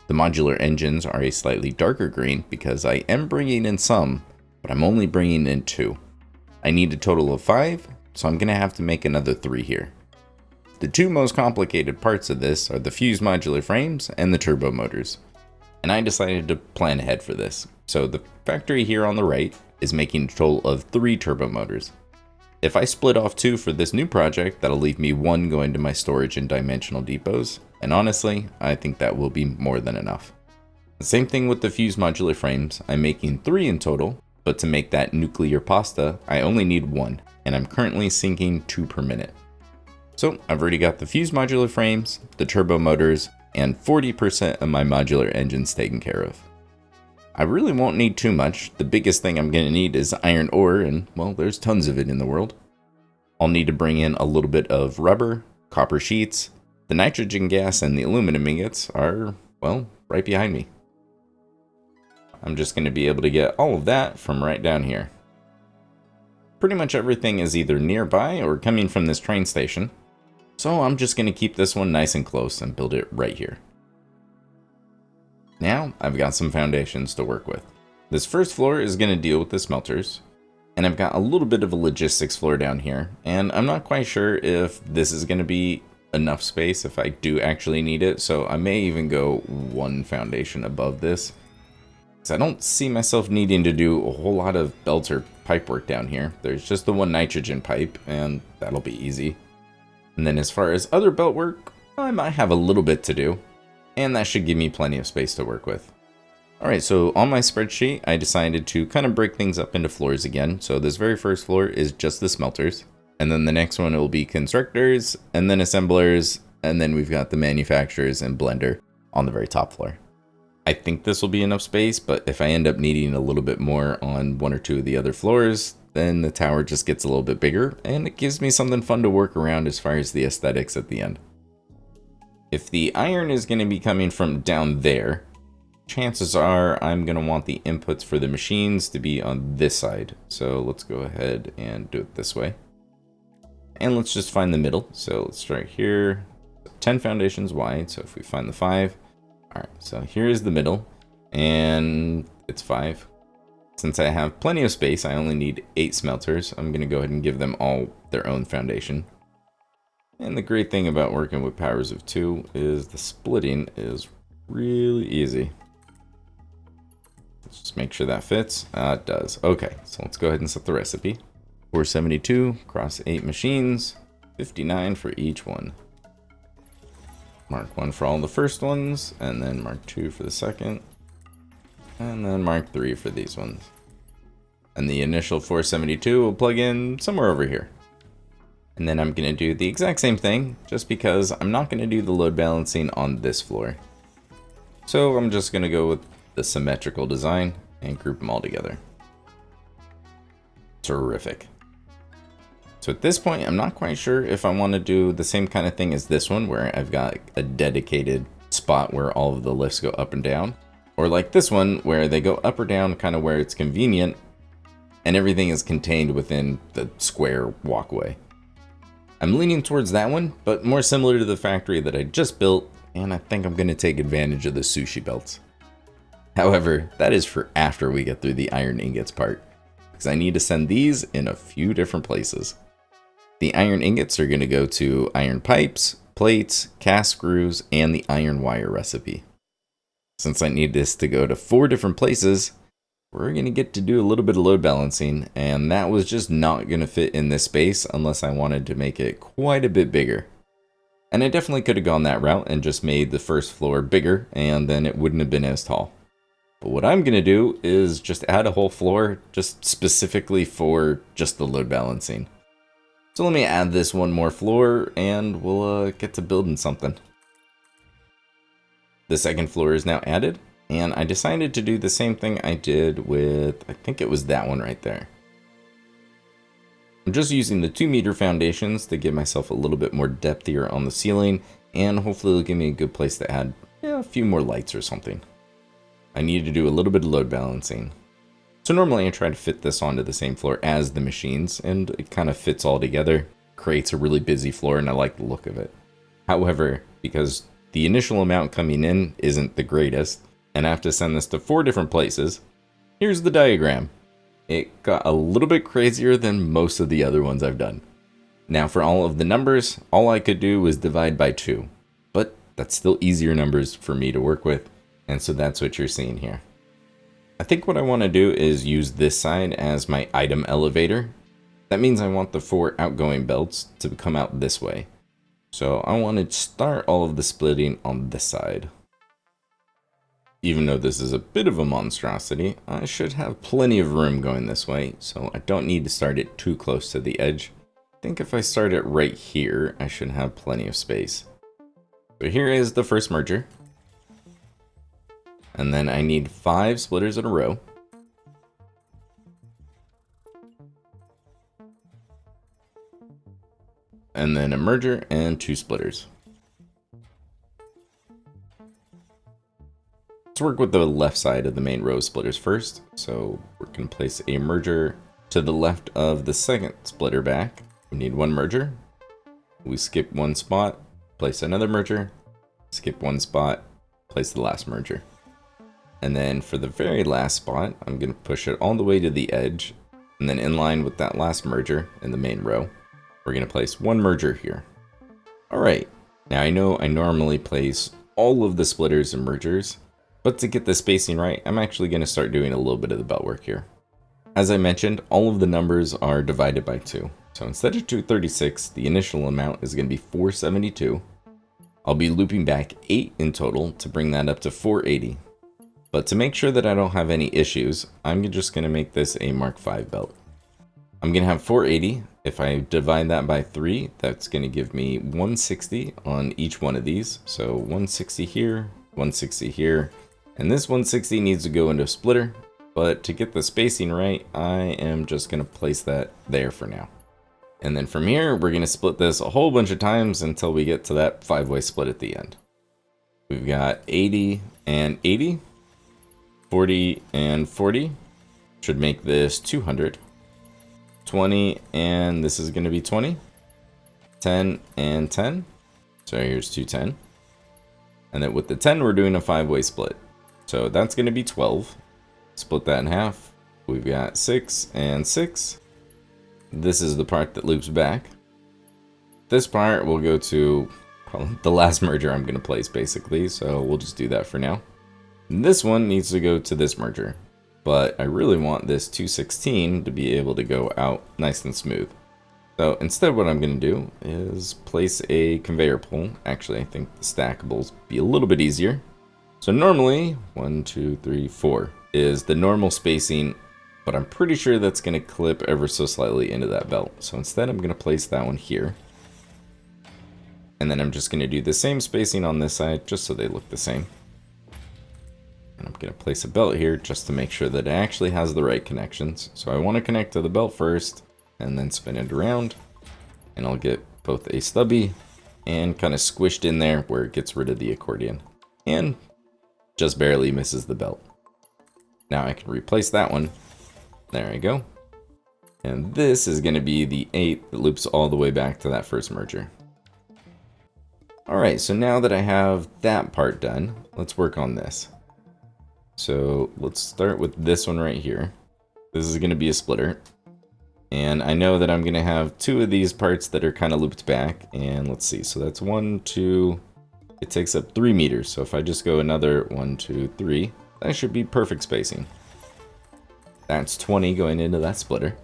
The modular engines are a slightly darker green because I am bringing in some, but I'm only bringing in 2. I need a total of 5, so I'm going to have to make another 3 here. The 2 most complicated parts of this are the fused modular frames and the turbo motors. And I decided to plan ahead for this. So the factory here on the right is making a total of 3 turbo motors. If I split off 2 for this new project, that'll leave me 1 going to my storage and dimensional depots. And honestly, I think that will be more than enough. The same thing with the fused modular frames. I'm making 3 in total, but to make that nuclear pasta, I only need 1, and I'm currently sinking 2 per minute. So I've already got the fused modular frames, the turbo motors, and 40% of my modular engines taken care of. I really won't need too much. The biggest thing I'm going to need is iron ore, and well, there's tons of it in the world. I'll need to bring in a little bit of rubber, copper sheets. The nitrogen gas and the aluminum ingots are, well, right behind me. I'm just going to be able to get all of that from right down here. Pretty much everything is either nearby or coming from this train station. So I'm just going to keep this one nice and close and build it right here. Now I've got some foundations to work with. This first floor is going to deal with the smelters. And I've got a little bit of a logistics floor down here. And I'm not quite sure if this is going to be enough space if I do actually need it. So I may even go 1 foundation above this. Because I don't see myself needing to do a whole lot of belt or pipe work down here. There's just the 1 nitrogen pipe and that'll be easy. And then as far as other belt work, I might have a little bit to do. And that should give me plenty of space to work with. Alright, so on my spreadsheet, I decided to kind of break things up into floors again. So this very first floor is just the smelters. And then the next one will be constructors, and then assemblers, and then we've got the manufacturers and blender on the very top floor. I think this will be enough space, but if I end up needing a little bit more on 1 or 2 of the other floors, then the tower just gets a little bit bigger, and it gives me something fun to work around as far as the aesthetics at the end. If the iron is going to be coming from down there, chances are I'm going to want the inputs for the machines to be on this side. So let's go ahead and do it this way. And let's just find the middle. So let's start here, 10 foundations wide. So if we find the 5, all right, so here is the middle and it's 5. Since I have plenty of space, I only need 8 smelters. I'm going to go ahead and give them all their own foundation. And the great thing about working with powers of 2 is the splitting is really easy. Let's just make sure that fits. It does. Okay, so let's go ahead and set the recipe. 472 across 8 machines, 59 for each one. Mark 1 for all the first ones, and then mark 2 for the second. And then mark 3 for these ones. And the initial 472 will plug in somewhere over here. And then I'm going to do the exact same thing, just because I'm not going to do the load balancing on this floor. So I'm just going to go with the symmetrical design and group them all together. Terrific. So at this point, I'm not quite sure if I want to do the same kind of thing as this one, where I've got a dedicated spot where all of the lifts go up and down. Or like this one, where they go up or down kind of where it's convenient, and everything is contained within the square walkway. I'm leaning towards that one, but more similar to the factory that I just built, and I think I'm going to take advantage of the sushi belts. However, that is for after we get through the iron ingots part, because I need to send these in a few different places. The iron ingots are going to go to iron pipes, plates, cast screws, and the iron wire recipe. Since I need this to go to 4 different places, we're going to get to do a little bit of load balancing, and that was just not going to fit in this space unless I wanted to make it quite a bit bigger. And I definitely could have gone that route and just made the first floor bigger, and then it wouldn't have been as tall. But what I'm going to do is just add a whole floor just specifically for just the load balancing. So let me add this one more floor and we'll get to building something. The second floor is now added, and I decided to do the same thing I did with, I think it was that one right there. I'm just using the 2-meter foundations to give myself a little bit more depth here on the ceiling, and hopefully it'll give me a good place to add a few more lights or something. I need to do a little bit of load balancing. So normally I try to fit this onto the same floor as the machines, and it kind of fits all together, creates a really busy floor, and I like the look of it. However, because the initial amount coming in isn't the greatest, and I have to send this to 4 different places, here's the diagram. It got a little bit crazier than most of the other ones I've done. Now for all of the numbers, all I could do was divide by 2, but that's still easier numbers for me to work with, and so that's what you're seeing here. I think what I want to do is use this side as my item elevator. That means I want the 4 outgoing belts to come out this way. So I want to start all of the splitting on this side. Even though this is a bit of a monstrosity, I should have plenty of room going this way, so I don't need to start it too close to the edge. I think if I start it right here, I should have plenty of space. So here is the first merger. And then I need 5 splitters in a row. And then a merger and 2 splitters. Let's work with the left side of the main row of splitters first. So we're going to place a merger to the left of the second splitter back. We need 1 merger. We skip 1 spot, place another merger, skip 1 spot, place the last merger. And then for the very last spot, I'm going to push it all the way to the edge. And then in line with that last merger in the main row, we're going to place 1 merger here. Alright, now I know I normally place all of the splitters and mergers, but to get the spacing right, I'm actually going to start doing a little bit of the belt work here. As I mentioned, all of the numbers are divided by 2. So instead of 236, the initial amount is going to be 472. I'll be looping back 8 in total to bring that up to 480. But to make sure that I don't have any issues, I'm just going to make this a Mark V belt. I'm going to have 480. If I divide that by 3, that's going to give me 160 on each one of these. So 160 here, 160 here. And this 160 needs to go into a splitter. But to get the spacing right, I am just going to place that there for now. And then from here, we're going to split this a whole bunch of times until we get to that 5-way split at the end. We've got 80 and 80. 40 and 40 should make this 200. 20 and this is going to be 20. 10 and 10. So here's 210. And then with the 10, we're doing a 5-way split. So that's going to be 12. Split that in half. We've got 6 and 6. This is the part that loops back. This part will go to probably the last merger I'm going to place basically. So we'll just do that for now. This one needs to go to this merger, but I really want this 216 to be able to go out nice and smooth. So instead what I'm going to do is place a conveyor pull. Actually, I think the stackables be a little bit easier. So normally 1, 2, 3, 4 is the normal spacing, but I'm pretty sure that's going to clip ever so slightly into that belt. So instead I'm going to place that one here. And then I'm just going to do the same spacing on this side just so they look the same. And I'm going to place a belt here just to make sure that it actually has the right connections. So I want to connect to the belt first and then spin it around. And I'll get both a stubby and kind of squished in there where it gets rid of the accordion. And just barely misses the belt. Now I can replace that one. There I go. And this is going to be the 8 that loops all the way back to that first merger. Alright, so now that I have that part done, let's work on this. So let's start with this one right here. This is going to be a splitter. And I know that I'm going to have 2 of these parts that are kind of looped back. And let's see, so that's 1, 2, it takes up 3 meters. So if I just go another 1, 2, 3, that should be perfect spacing. That's 20 going into that splitter.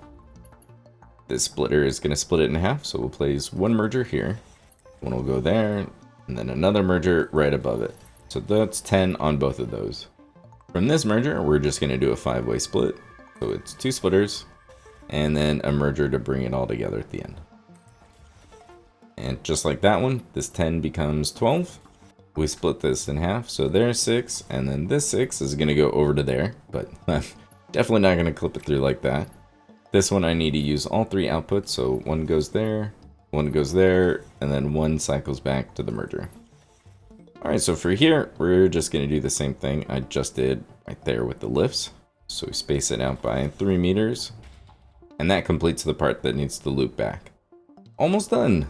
This splitter is going to split it in half. So we'll place 1 merger here. One will go there, and then another merger right above it. So that's 10 on both of those. From this merger, we're just going to do a 5-way split. So it's 2 splitters, and then a merger to bring it all together at the end. And just like that one, this 10 becomes 12. We split this in half, so there's 6, and then this 6 is going to go over to there, but I'm definitely not going to clip it through like that. This one I need to use all 3 outputs, so one goes there, one goes there, and then one cycles back to the merger. Alright, so for here, we're just going to do the same thing I just did right there with the lifts. So we space it out by 3 meters, and that completes the part that needs to loop back. Almost done!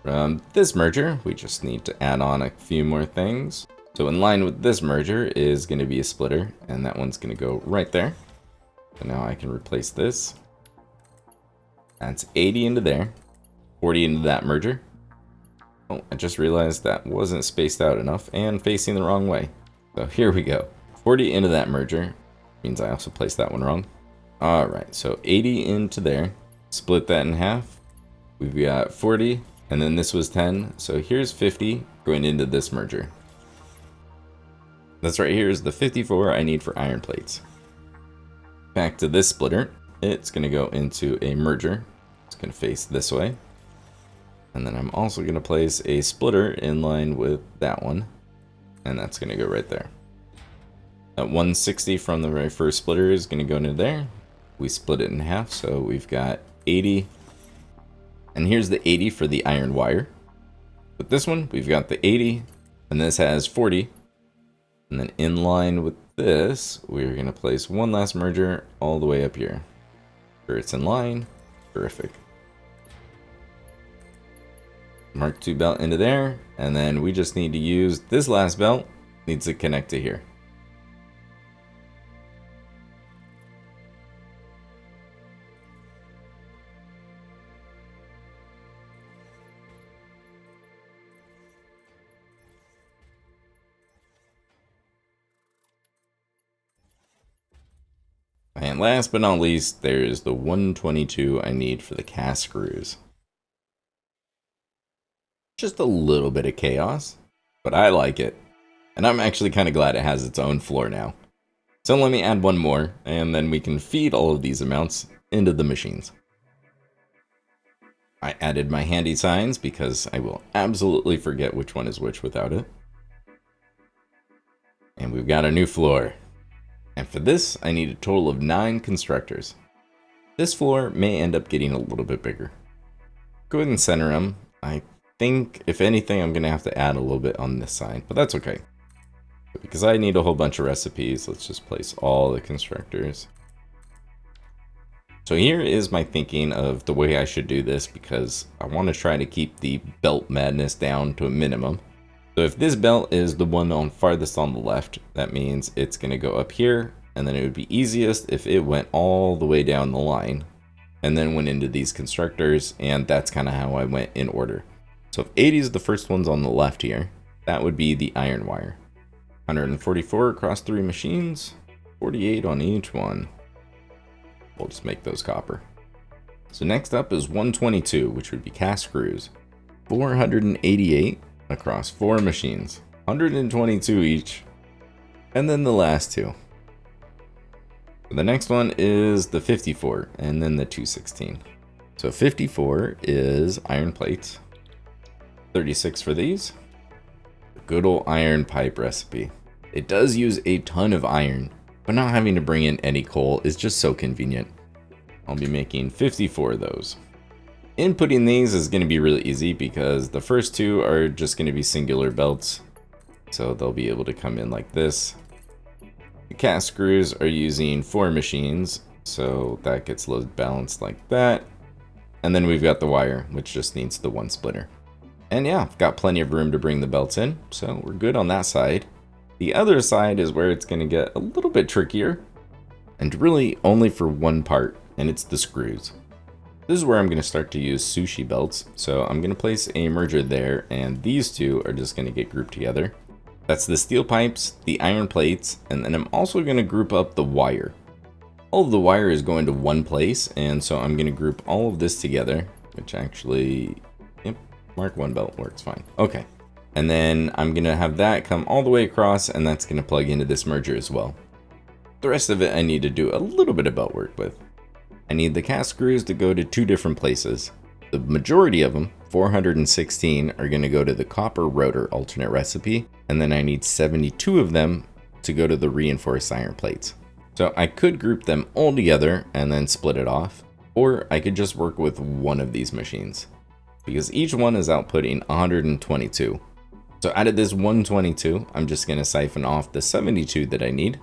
From this merger, we just need to add on a few more things. So in line with this merger is going to be a splitter, and that one's going to go right there. So now I can replace this. That's 80 into there, 40 into that merger. Oh, I just realized that wasn't spaced out enough and facing the wrong way. So here we go. 40 into that merger. Means I also placed that one wrong. Alright, so 80 into there. Split that in half. We've got 40. And then this was 10, so here's 50 going into this merger. That's right here is the 54 I need for iron plates. Back to this splitter, it's going to go into a merger. It's going to face this way. And then I'm also going to place a splitter in line with that one. And that's going to go right there. That 160 from the very first splitter is going to go into there. We split it in half, so we've got 80. And here's the 80 for the iron wire. With this one, we've got the 80, and this has 40. And then in line with this, we're going to place one last merger all the way up here. Sure it's in line. Terrific. Mark II belt into there, and then we just need to use this last belt. Needs to connect to here. And last but not least, there's the 122 I need for the cast screws. Just a little bit of chaos, but I like it. And I'm actually kind of glad it has its own floor now. So let me add one more, and then we can feed all of these amounts into the machines. I added my handy signs because I will absolutely forget which one is which without it. And we've got a new floor. And for this, I need a total of 9 constructors. This floor may end up getting a little bit bigger. Go ahead and center them. I think, if anything, I'm going to have to add a little bit on this side, but that's okay. But because I need a whole bunch of recipes, let's just place all the constructors. So here is my thinking of the way I should do this, because I want to try to keep the belt madness down to a minimum. So if this belt is the one on farthest on the left, that means it's going to go up here, and then it would be easiest if it went all the way down the line, and then went into these constructors, and that's kind of how I went in order. So if 80 is the first one's on the left here, that would be the iron wire. 144 across 3 machines, 48 on each one. We'll just make those copper. So next up is 122, which would be cast screws. 488 across 4 machines, 122 each, and then the last 2. The next one is the 54, and then the 216. So 54 is iron plates, 36 for these. Good old iron pipe recipe. It does use a ton of iron, but not having to bring in any coal is just so convenient. I'll be making 54 of those. Inputting these is going to be really easy because the first 2 are just going to be singular belts. So they'll be able to come in like this. The cast screws are using 4 machines, so that gets load balanced like that. And then we've got the wire, which just needs the 1 splitter. And yeah, I've got plenty of room to bring the belts in, so we're good on that side. The other side is where it's going to get a little bit trickier, and really only for one part, and it's the screws. This is where I'm going to start to use sushi belts, so I'm going to place a merger there, and these 2 are just going to get grouped together. That's the steel pipes, the iron plates, and then I'm also going to group up the wire. All of the wire is going to one place, and so I'm going to group all of this together, which actually, yep, Mark 1 belt works fine. Okay, and then I'm going to have that come all the way across, and that's going to plug into this merger as well. The rest of it I need to do a little bit of belt work with. I need the cast screws to go to 2 different places. The majority of them, 416 are going to go to the copper rotor alternate recipe, and then I need 72 of them to go to the reinforced iron plates. So I could group them all together and then split it off, or I could just work with one of these machines, because each one is outputting 122. So out of this 122, I'm just going to siphon off the 72 that I need,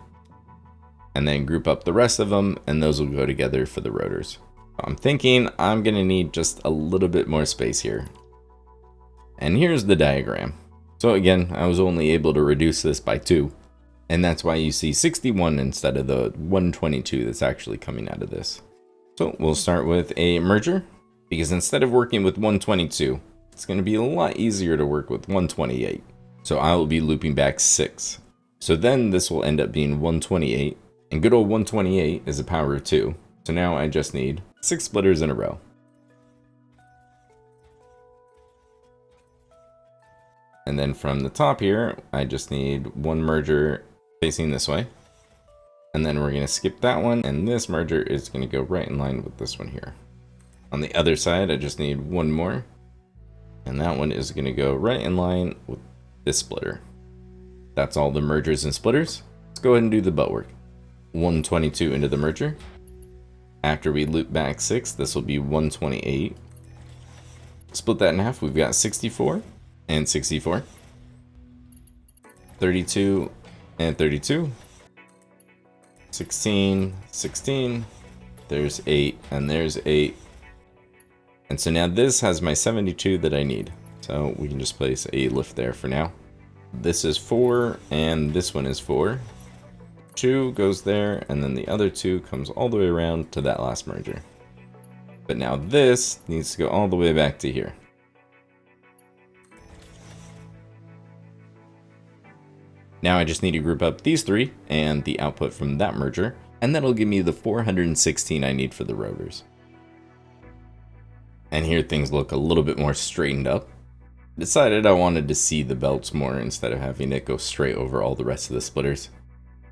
and then group up the rest of them, and those will go together for the rotors. I'm thinking I'm going to need just a little bit more space here. And here's the diagram. So again, I was only able to reduce this by 2, and that's why you see 61 instead of the 122 that's actually coming out of this. So we'll start with a merger, because instead of working with 122, it's going to be a lot easier to work with 128. So I will be looping back 6. So then this will end up being 128, and good old 128 is a power of 2. So now I just need 6 splitters in a row. And then from the top here, I just need one merger facing this way. And then we're going to skip that one, and this merger is going to go right in line with this one here. On the other side, I just need one more, and that one is going to go right in line with this splitter. That's all the mergers and splitters. Let's go ahead and do the butt work. 122 into the merger. After we loop back 6, this will be 128. Split that in half, we've got 64 and 64. 32 and 32. 16, 16. There's 8, and there's 8. And so now this has my 72 that I need. So we can just place a lift there for now. This is 4, and this one is 4. 2 goes there, and then the other 2 comes all the way around to that last merger. But now this needs to go all the way back to here. Now I just need to group up these 3 and the output from that merger, and that'll give me the 416 I need for the rotors. And here things look a little bit more straightened up. Decided I wanted to see the belts more instead of having it go straight over all the rest of the splitters.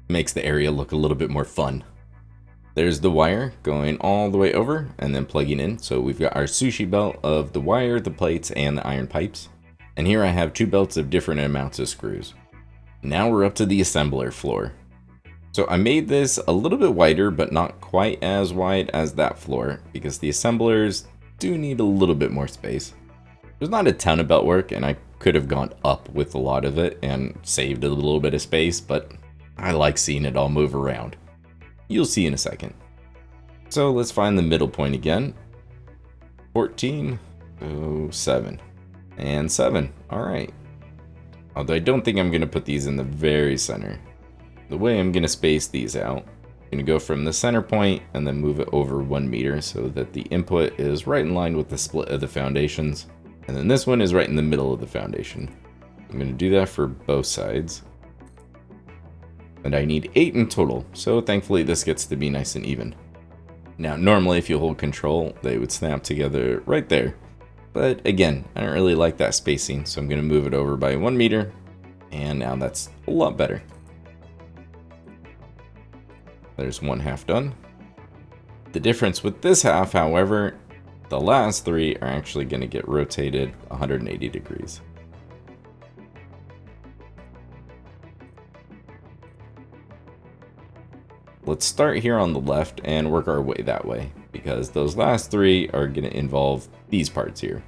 Makes the area look a little bit more fun. There's the wire going all the way over and then plugging in. So we've got our sushi belt of the wire, the plates, and the iron pipes. And here I have 2 belts of different amounts of screws. Now we're up to the assembler floor. So I made this a little bit wider, but not quite as wide as that floor, because the assemblers do need a little bit more space. There's not a ton of belt work, and I could have gone up with a lot of it and saved a little bit of space, but I like seeing it all move around. You'll see in a second. So let's find the middle point again. 14, 7, and 7. All right. Although I don't think I'm going to put these in the very center. The way I'm going to space these out, I'm going to go from the center point and then move it over 1 meter so that the input is right in line with the split of the foundations. And then this one is right in the middle of the foundation. I'm going to do that for both sides. And I need 8 in total, so thankfully this gets to be nice and even. Now normally if you hold control, they would snap together right there. But again, I don't really like that spacing, so I'm going to move it over by 1 meter, and now that's a lot better. There's 1 half done. The difference with this half, however, the last 3 are actually going to get rotated 180 degrees. Let's start here on the left and work our way that way, because those last 3 are going to involve these parts here.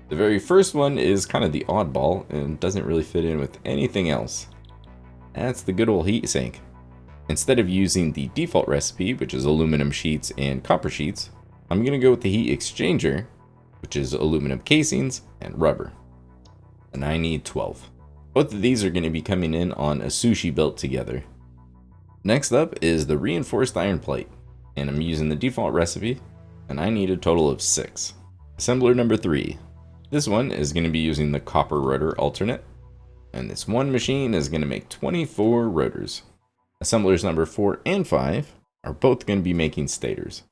The very first one is kind of the oddball and doesn't really fit in with anything else. That's the good old heat sink. Instead of using the default recipe, which is aluminum sheets and copper sheets, I'm going to go with the heat exchanger, which is aluminum casings and rubber. And I need 12. Both of these are going to be coming in on a sushi belt together. Next up is the reinforced iron plate, and I'm using the default recipe, and I need a total of 6. Assembler number 3. This one is going to be using the copper rotor alternate, and this one machine is going to make 24 rotors. Assemblers number 4 and 5 are both going to be making stators.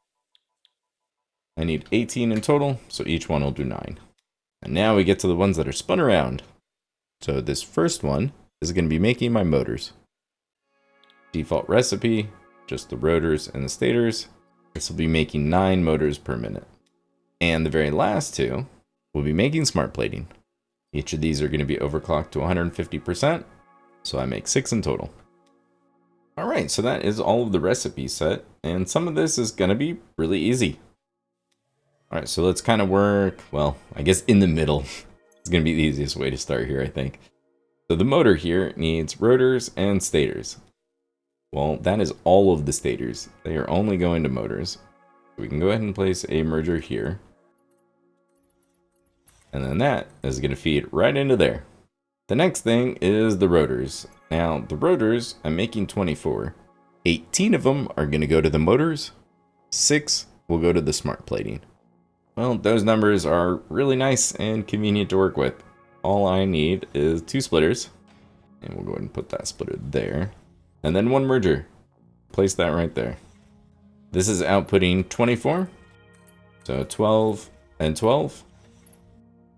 I need 18 in total, so each one will do 9. And now we get to the ones that are spun around. So this first one is going to be making my motors. Default recipe, just the rotors and the stators. This will be making 9 motors per minute. And the very last 2 we'll be making smart plating. Each of these are going to be overclocked to 150%, so I make 6 in total. Alright, so that is all of the recipe set, and some of this is going to be really easy. Alright, so let's kind of work, well, I guess in the middle. It's going to be the easiest way to start here, I think. So the motor here needs rotors and stators. Well, that is all of the stators. They are only going to motors. We can go ahead and place a merger here. And then that is going to feed right into there. The next thing is the rotors. Now, the rotors, I'm making 24. 18 of them are going to go to the motors. 6 will go to the smart plating. Well, those numbers are really nice and convenient to work with. All I need is 2 splitters. And we'll go ahead and put that splitter there. And then 1 merger. Place that right there. This is outputting 24. So 12 and 12.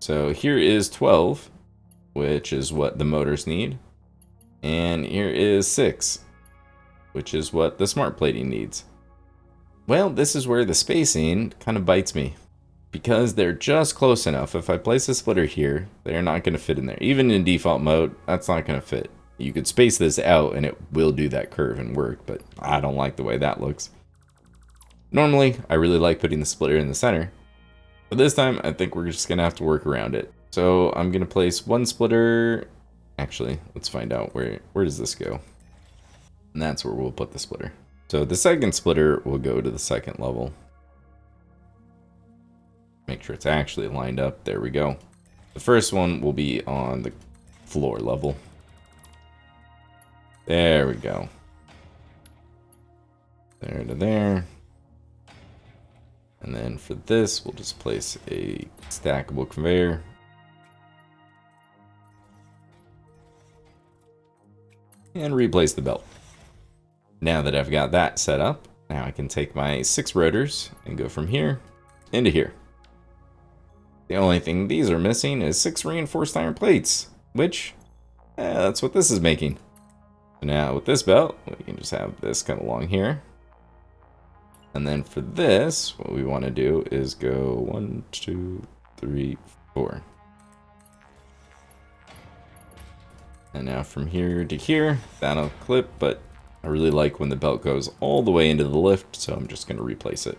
So here is 12, which is what the motors need. And here is 6, which is what the smart plating needs. Well, this is where the spacing kind of bites me. Because they're just close enough. If I place a splitter here, they're not going to fit in there. Even in default mode, that's not going to fit. You could space this out and it will do that curve and work, but I don't like the way that looks. Normally, I really like putting the splitter in the center. But this time, I think we're just going to have to work around it. So I'm going to place 1 splitter. Actually, let's find out where does this go. And that's where we'll put the splitter. So the second splitter will go to the second level. Make sure it's actually lined up. There we go. The first one will be on the floor level. There we go. There to there. And then for this, we'll just place a stackable conveyor. And replace the belt. Now that I've got that set up, now I can take my 6 rotors and go from here into here. The only thing these are missing is 6 reinforced iron plates, which, that's what this is making. So now with this belt, we can just have this come along here. And then for this, what we want to do is go 1, 2, 3, 4. And now from here to here, that'll clip, but I really like when the belt goes all the way into the lift, so I'm just going to replace it.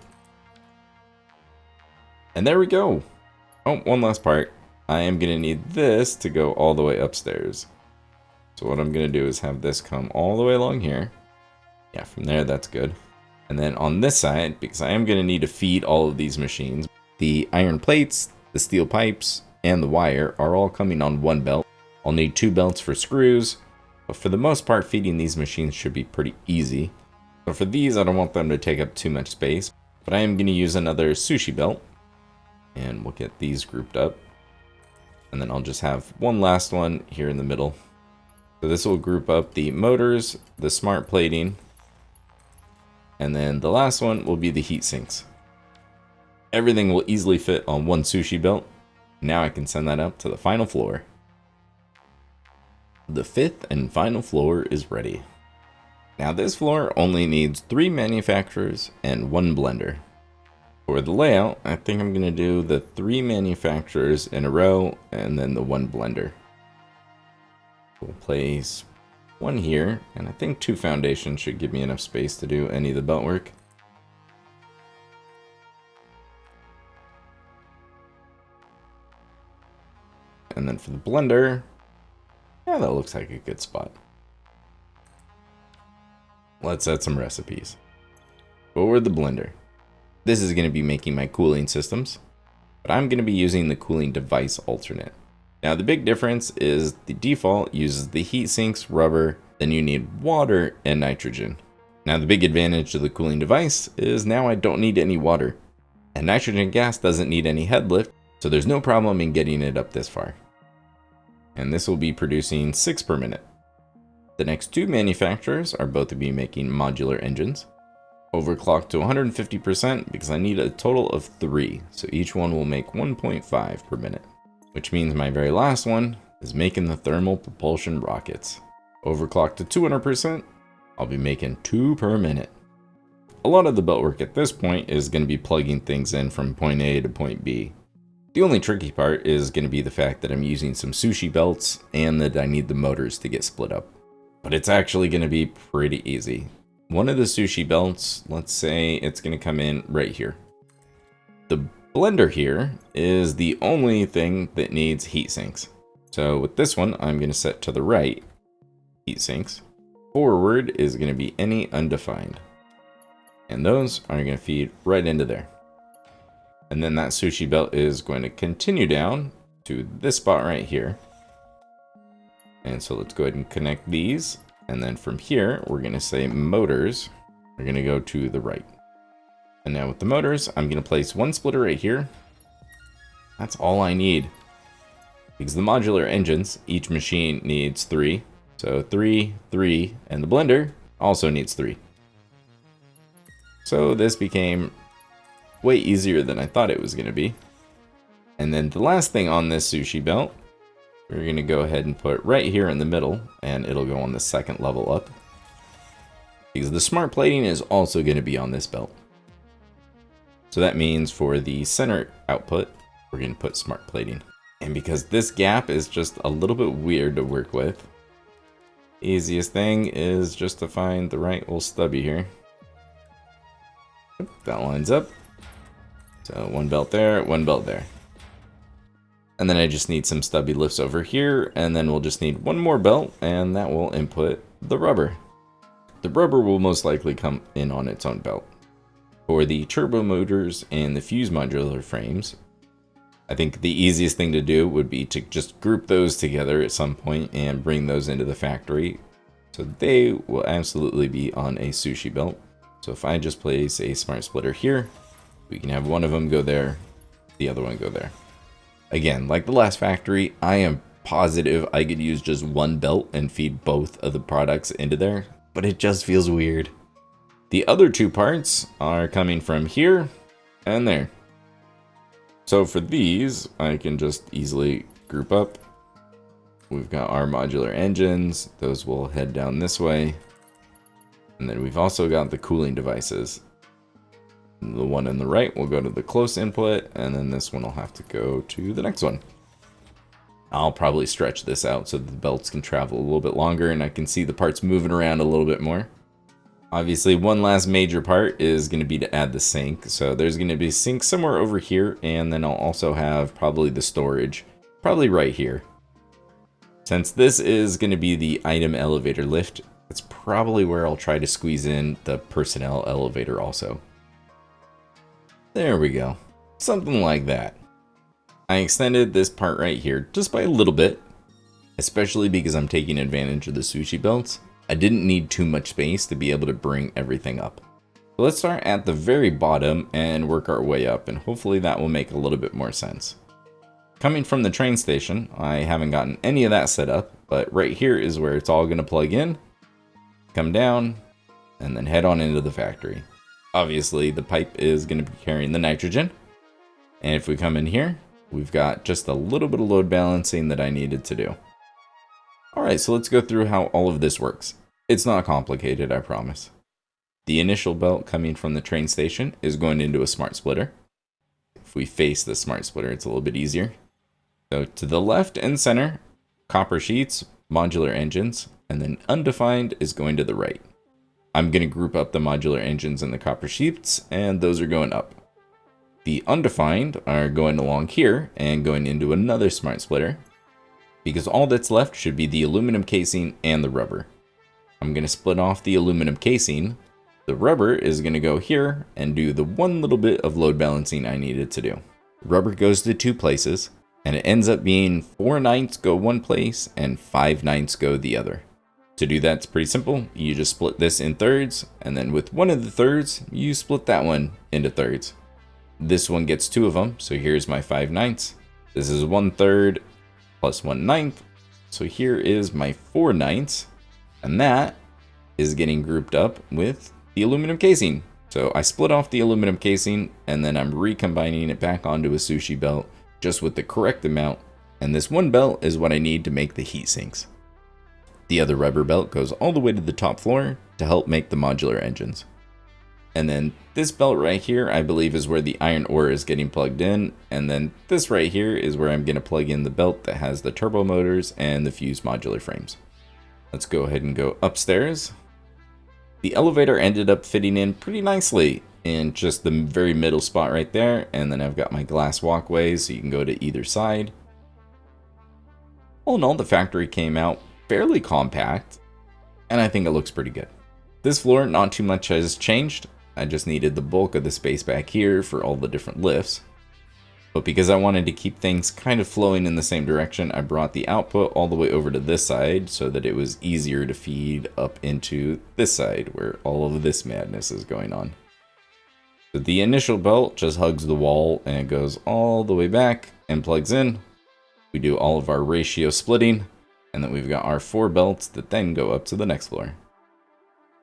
And there we go. Oh, one last part. I am going to need this to go all the way upstairs. So what I'm going to do is have this come all the way along here. Yeah, from there, that's good. And then on this side, because I am going to need to feed all of these machines, the iron plates, the steel pipes, and the wire are all coming on 1 belt. I'll need 2 belts for screws, but for the most part, feeding these machines should be pretty easy. So for these, I don't want them to take up too much space, but I am going to use another sushi belt, and we'll get these grouped up. And then I'll just have one last one here in the middle. So this will group up the motors, the smart plating, and then the last one will be the heat sinks. Everything will easily fit on 1 sushi belt. Now I can send that up to the final floor. The 5th and final floor is ready. Now this floor only needs 3 manufacturers and 1 blender. For the layout, I think I'm going to do the 3 manufacturers in a row and then the 1 blender. We'll place 1 here, and I think 2 foundations should give me enough space to do any of the belt work. And then for the blender, yeah, that looks like a good spot. Let's add some recipes. Forward the blender. This is going to be making my cooling systems, but I'm going to be using the cooling device alternate. Now the big difference is the default uses the heat sinks, rubber, then you need water and nitrogen. Now the big advantage of the cooling device is now I don't need any water, and nitrogen gas doesn't need any head lift, so there's no problem in getting it up this far. And this will be producing 6 per minute. The next 2 manufacturers are both to be making modular engines. Overclocked to 150% because I need a total of 3, so each one will make 1.5 per minute. Which means my very last one is making the Thermal Propulsion Rockets. Overclocked to 200%, I'll be making 2 per minute. A lot of the belt work at this point is going to be plugging things in from point A to point B. The only tricky part is going to be the fact that I'm using some sushi belts and that I need the motors to get split up. But it's actually going to be pretty easy. One of the sushi belts, let's say it's going to come in right here. The blender here is the only thing that needs heat sinks. So with this one, I'm going to set to the right, heat sinks. Forward is going to be any undefined. And those are going to feed right into there. And then that sushi belt is going to continue down to this spot right here. And so let's go ahead and connect these. And then from here, we're going to say motors are going to go to the right. And now with the motors, I'm going to place one splitter right here. That's all I need. Because the modular engines, each machine needs 3. So 3, 3, and the blender also needs 3. So this became way easier than I thought it was going to be. And then the last thing on this sushi belt, we're going to go ahead and put right here in the middle, and it'll go on the second level up. Because the smart plating is also going to be on this belt. So that means for the center output, we're going to put smart plating. And because this gap is just a little bit weird to work with, easiest thing is just to find the right little stubby here. That lines up. So one belt there, one belt there. And then I just need some stubby lifts over here, and then we'll just need one more belt, and that will input the rubber. The rubber will most likely come in on its own belt. For the turbo motors and the fuse modular frames, I think the easiest thing to do would be to just group those together at some point and bring those into the factory. So they will absolutely be on a sushi belt. So if I just place a smart splitter here, we can have one of them go there, the other one go there. Again, like the last factory, I am positive I could use just one belt and feed both of the products into there, but it just feels weird. The other two parts are coming from here and there. So for these, I can just easily group up. We've got our modular engines. Those will head down this way. And then we've also got the cooling devices. The one on the right will go to the close input, and then this one will have to go to the next one. I'll probably stretch this out so the belts can travel a little bit longer and I can see the parts moving around a little bit more. Obviously, one last major part is going to be to add the sink. So there's going to be a sink somewhere over here, and then I'll also have probably the storage, probably right here. Since this is going to be the item elevator lift, it's probably where I'll try to squeeze in the personnel elevator also. There we go. Something like that. I extended this part right here just by a little bit, especially because I'm taking advantage of the sushi belts. I didn't need too much space to be able to bring everything up. So let's start at the very bottom and work our way up, and hopefully that will make a little bit more sense. Coming from the train station, I haven't gotten any of that set up, but right here is where it's all going to plug in, come down, and then head on into the factory. Obviously, the pipe is going to be carrying the nitrogen. And if we come in here, we've got just a little bit of load balancing that I needed to do. Alright, so let's go through how all of this works. It's not complicated, I promise. The initial belt coming from the train station is going into a smart splitter. If we face the smart splitter, it's a little bit easier. So to the left and center, copper sheets, modular engines, and then undefined is going to the right. I'm going to group up the modular engines and the copper sheets, and those are going up. The undefined are going along here and going into another smart splitter, because all that's left should be the aluminum casing and the rubber. I'm going to split off the aluminum casing. The rubber is going to go here and do the one little bit of load balancing I needed to do. Rubber goes to 2 places, and it ends up being 4/9 go one place and 5/9 go the other. To do that, it's pretty simple. You just split this in thirds, and then with one of the thirds, you split that one into thirds. This one gets 2 of them, so here's my 5/9. This is 1/3 plus 1/9, so here is my 4/9, and that is getting grouped up with the aluminum casing. So I split off the aluminum casing, and then I'm recombining it back onto a sushi belt, just with the correct amount, and this one belt is what I need to make the heat sinks. The other rubber belt goes all the way to the top floor to help make the modular engines. And then this belt right here, I believe, is where the iron ore is getting plugged in. And then this right here is where I'm going to plug in the belt that has the turbo motors and the fused modular frames. Let's go ahead and go upstairs. The elevator ended up fitting in pretty nicely in just the very middle spot right there. And then I've got my glass walkways so you can go to either side. All in all, the factory came out fairly compact, and I think it looks pretty good. This floor, not too much has changed. I just needed the bulk of the space back here for all the different lifts. But because I wanted to keep things kind of flowing in the same direction, I brought the output all the way over to this side so that it was easier to feed up into this side where all of this madness is going on. So the initial belt just hugs the wall and it goes all the way back and plugs in. We do all of our ratio splitting, and then we've got our 4 belts that then go up to the next floor.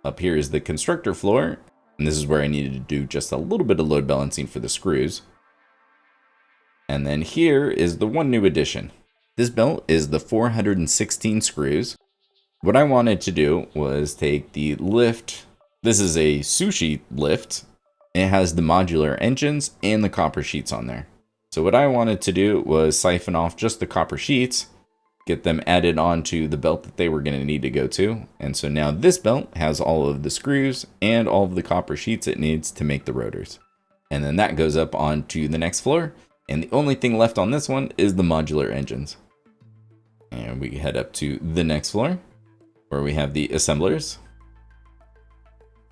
Up here is the constructor floor, and this is where I needed to do just a little bit of load balancing for the screws. And then here is the one new addition. This belt is the 416 screws. What I wanted to do was take the lift. This is a sushi lift. It has the modular engines and the copper sheets on there. So what I wanted to do was siphon off just the copper sheets, get them added onto the belt that they were going to need to go to. And so now this belt has all of the screws and all of the copper sheets it needs to make the rotors. And then that goes up onto the next floor. And the only thing left on this one is the modular engines. And we head up to the next floor where we have the assemblers.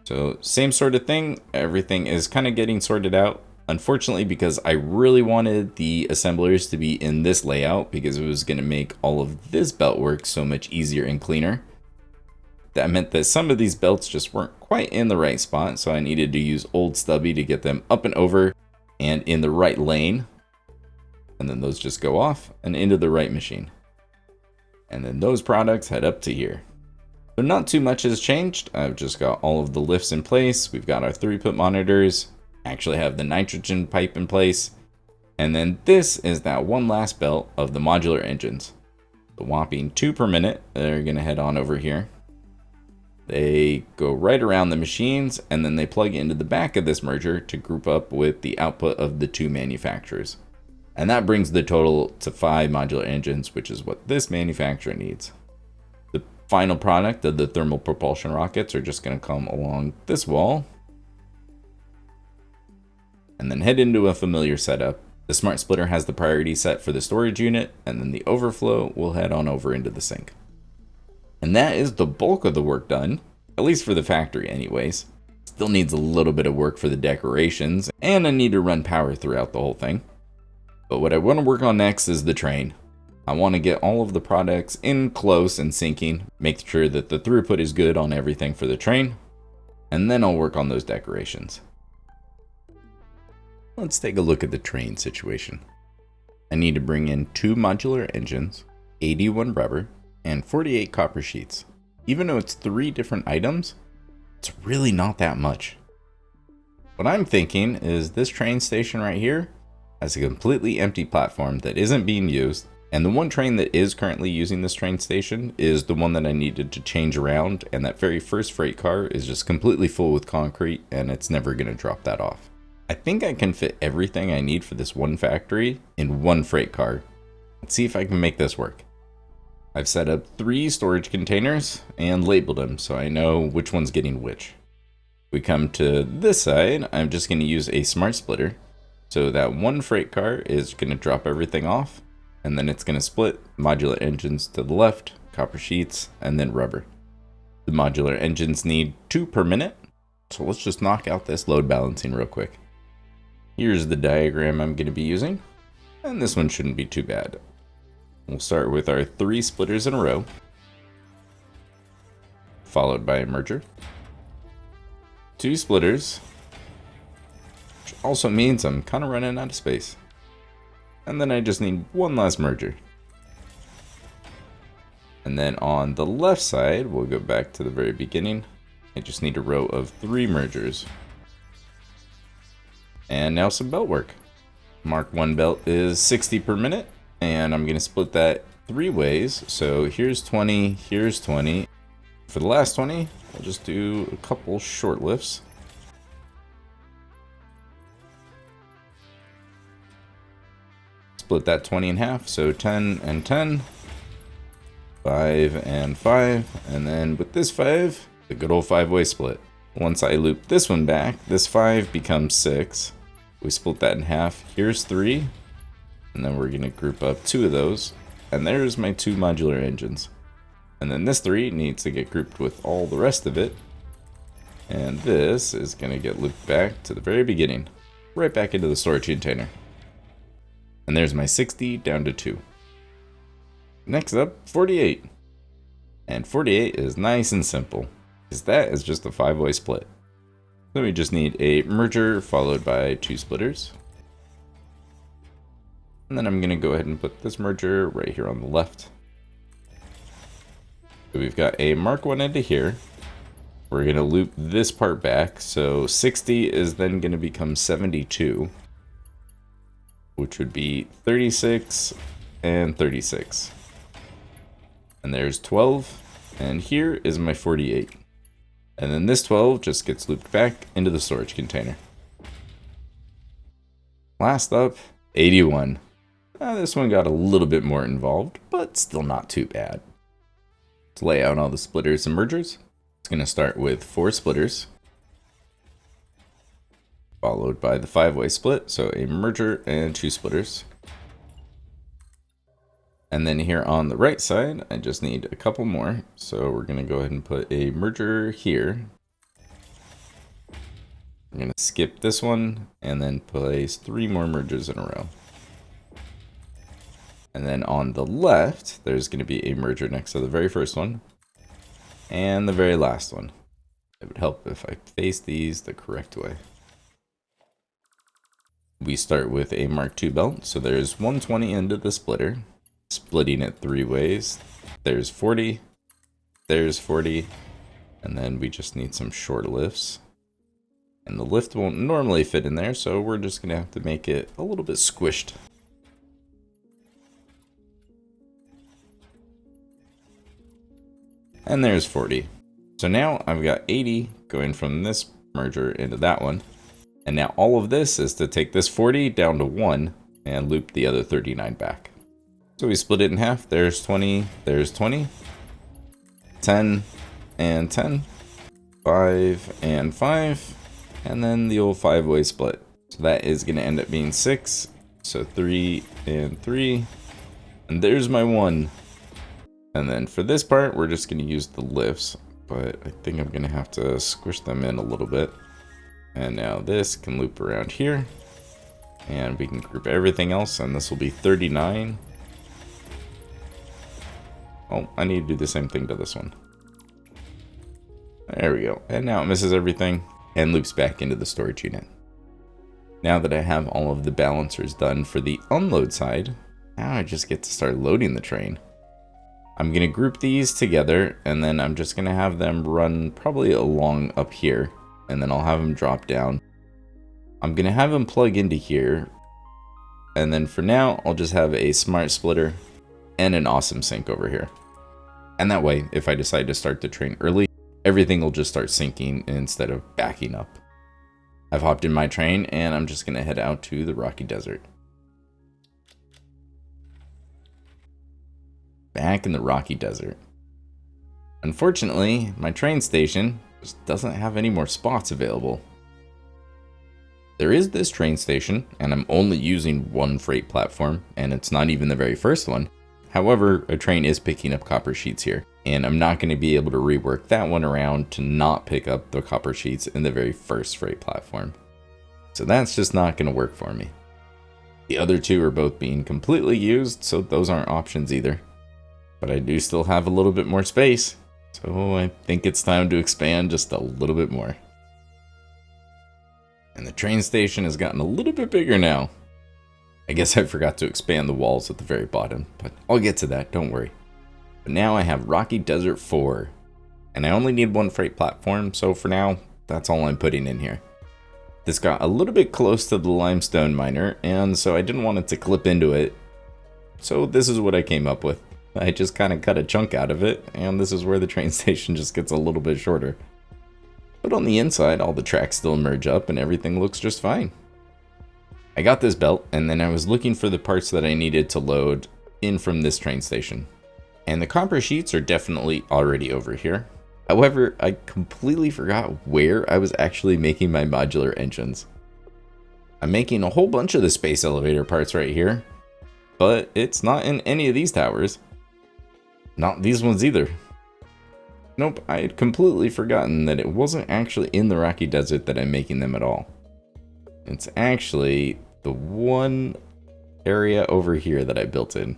So same sort of thing. Everything is kind of getting sorted out. Unfortunately, because I really wanted the assemblers to be in this layout because it was going to make all of this belt work so much easier and cleaner. That meant that some of these belts just weren't quite in the right spot, so I needed to use old stubby to get them up and over and in the right lane. And then those just go off and into the right machine. And then those products head up to here. So not too much has changed. I've just got all of the lifts in place. We've got our throughput monitors. Actually have the nitrogen pipe in place, and then this is that one last belt of the modular engines, the whopping 2 per minute. They're gonna head on over here. They go right around the machines, and then they plug into the back of this merger to group up with the output of the 2 manufacturers, and that brings the total to 5 modular engines, which is what this manufacturer needs. The final product of the thermal propulsion rockets are just gonna come along this wall and then head into a familiar setup. The smart splitter has the priority set for the storage unit, and then the overflow will head on over into the sink. And that is the bulk of the work done, at least for the factory anyways. Still needs a little bit of work for the decorations, and I need to run power throughout the whole thing. But what I want to work on next is the train. I want to get all of the products in close and syncing, make sure that the throughput is good on everything for the train, and then I'll work on those decorations. Let's take a look at the train situation. I need to bring in 2 modular engines, 81 rubber, and 48 copper sheets. Even though it's 3 different items, it's really not that much. What I'm thinking is this train station right here has a completely empty platform that isn't being used, and the one train that is currently using this train station is the one that I needed to change around, and that very first freight car is just completely full with concrete, and it's never going to drop that off. I think I can fit everything I need for this one factory in one freight car. Let's see if I can make this work. I've set up 3 storage containers and labeled them so I know which one's getting which. We come to this side, I'm just going to use a smart splitter. So that one freight car is going to drop everything off, and then it's going to split modular engines to the left, copper sheets, and then rubber. The modular engines need 2 per minute, so let's just knock out this load balancing real quick. Here's the diagram I'm going to be using, and this one shouldn't be too bad. We'll start with our 3 splitters in a row, followed by a merger, 2 splitters, which also means I'm kind of running out of space, and then I just need one last merger. And then on the left side, we'll go back to the very beginning. I just need a row of 3 mergers. And now some belt work. Mark 1 belt is 60 per minute, and I'm going to split that 3 ways. So here's 20, here's 20. For the last 20, I'll just do a couple short lifts. split that 20 in half, so 10 and 10, 5 and 5, and then with this 5, the good old 5-way split. Once I loop this one back, this 5 becomes 6. We split that in half. Here's 3, and then we're going to group up 2 of those, and there's my 2 modular engines. And then this 3 needs to get grouped with all the rest of it, and this is going to get looped back to the very beginning, right back into the storage container. And there's my 60 down to 2. Next up, 48. And 48 is nice and simple, because that is just a 5-way split. So we just need a merger followed by 2 splitters. And then I'm going to go ahead and put this merger right here on the left. So we've got a Mark 1 into here. We're going to loop this part back, so 60 is then going to become 72, which would be 36 and 36. And there's 12, and here is my 48. And then this 12 just gets looped back into the storage container. Last up, 81. This one got a little bit more involved, but still not too bad. Let's lay out all the splitters and mergers. It's going to start with 4 splitters, followed by the 5-way split, so a merger and 2 splitters. And then here on the right side, I just need a couple more, so we're going to go ahead and put a merger here. I'm going to skip this one, and then place 3 more mergers in a row. And then on the left, there's going to be a merger next to the very first one, and the very last one. It would help if I face these the correct way. We start with a Mark II belt, so there's 120 into the splitter, splitting it 3 ways. There's 40, there's 40, and then we just need some short lifts. And the lift won't normally fit in there, so we're just going to have to make it a little bit squished. And there's 40. So now I've got 80 going from this merger into that one. And now all of this is to take this 40 down to 1 and loop the other 39 back. So we split it in half. There's 20, there's 20, 10 and 10, 5 and 5, and then the old 5-way split. So that is going to end up being 6. So 3 and 3, and there's my 1. And then for this part, we're just going to use the lifts, but I think I'm going to have to squish them in a little bit. And now this can loop around here, and we can group everything else, and this will be 39. Oh, I need to do the same thing to this one. There we go. And now it misses everything and loops back into the storage unit. Now that I have all of the balancers done for the unload side, now I just get to start loading the train. I'm going to group these together, and then I'm just going to have them run probably along up here, and then I'll have them drop down. I'm going to have them plug into here, and then for now, I'll just have a smart splitter and an awesome sink over here. And that way, if I decide to start the train early, everything will just start sinking instead of backing up. I've hopped in my train, and I'm just going to head out to the Rocky Desert. Back in the Rocky Desert. Unfortunately, my train station just doesn't have any more spots available. There is this train station, and I'm only using 1 freight platform, and it's not even the very first one. However, a train is picking up copper sheets here, and I'm not going to be able to rework that one around to not pick up the copper sheets in the very first freight platform. So that's just not going to work for me. The other 2 are both being completely used, so those aren't options either. But I do still have a little bit more space, so I think it's time to expand just a little bit more. And the train station has gotten a little bit bigger now. I guess I forgot to expand the walls at the very bottom, but I'll get to that, don't worry. But now I have Rocky Desert 4, and I only need 1 freight platform, so for now, that's all I'm putting in here. This got a little bit close to the limestone miner, and so I didn't want it to clip into it. So this is what I came up with. I just kind of cut a chunk out of it, and this is where the train station just gets a little bit shorter. But on the inside, all the tracks still merge up and everything looks just fine. I got this belt, and then I was looking for the parts that I needed to load in from this train station. And the copper sheets are definitely already over here. However, I completely forgot where I was actually making my modular engines. I'm making a whole bunch of the space elevator parts right here, but it's not in any of these towers. Not these ones either. Nope, I had completely forgotten that it wasn't actually in the Rocky Desert that I'm making them at all. It's actually the one area over here that I built in.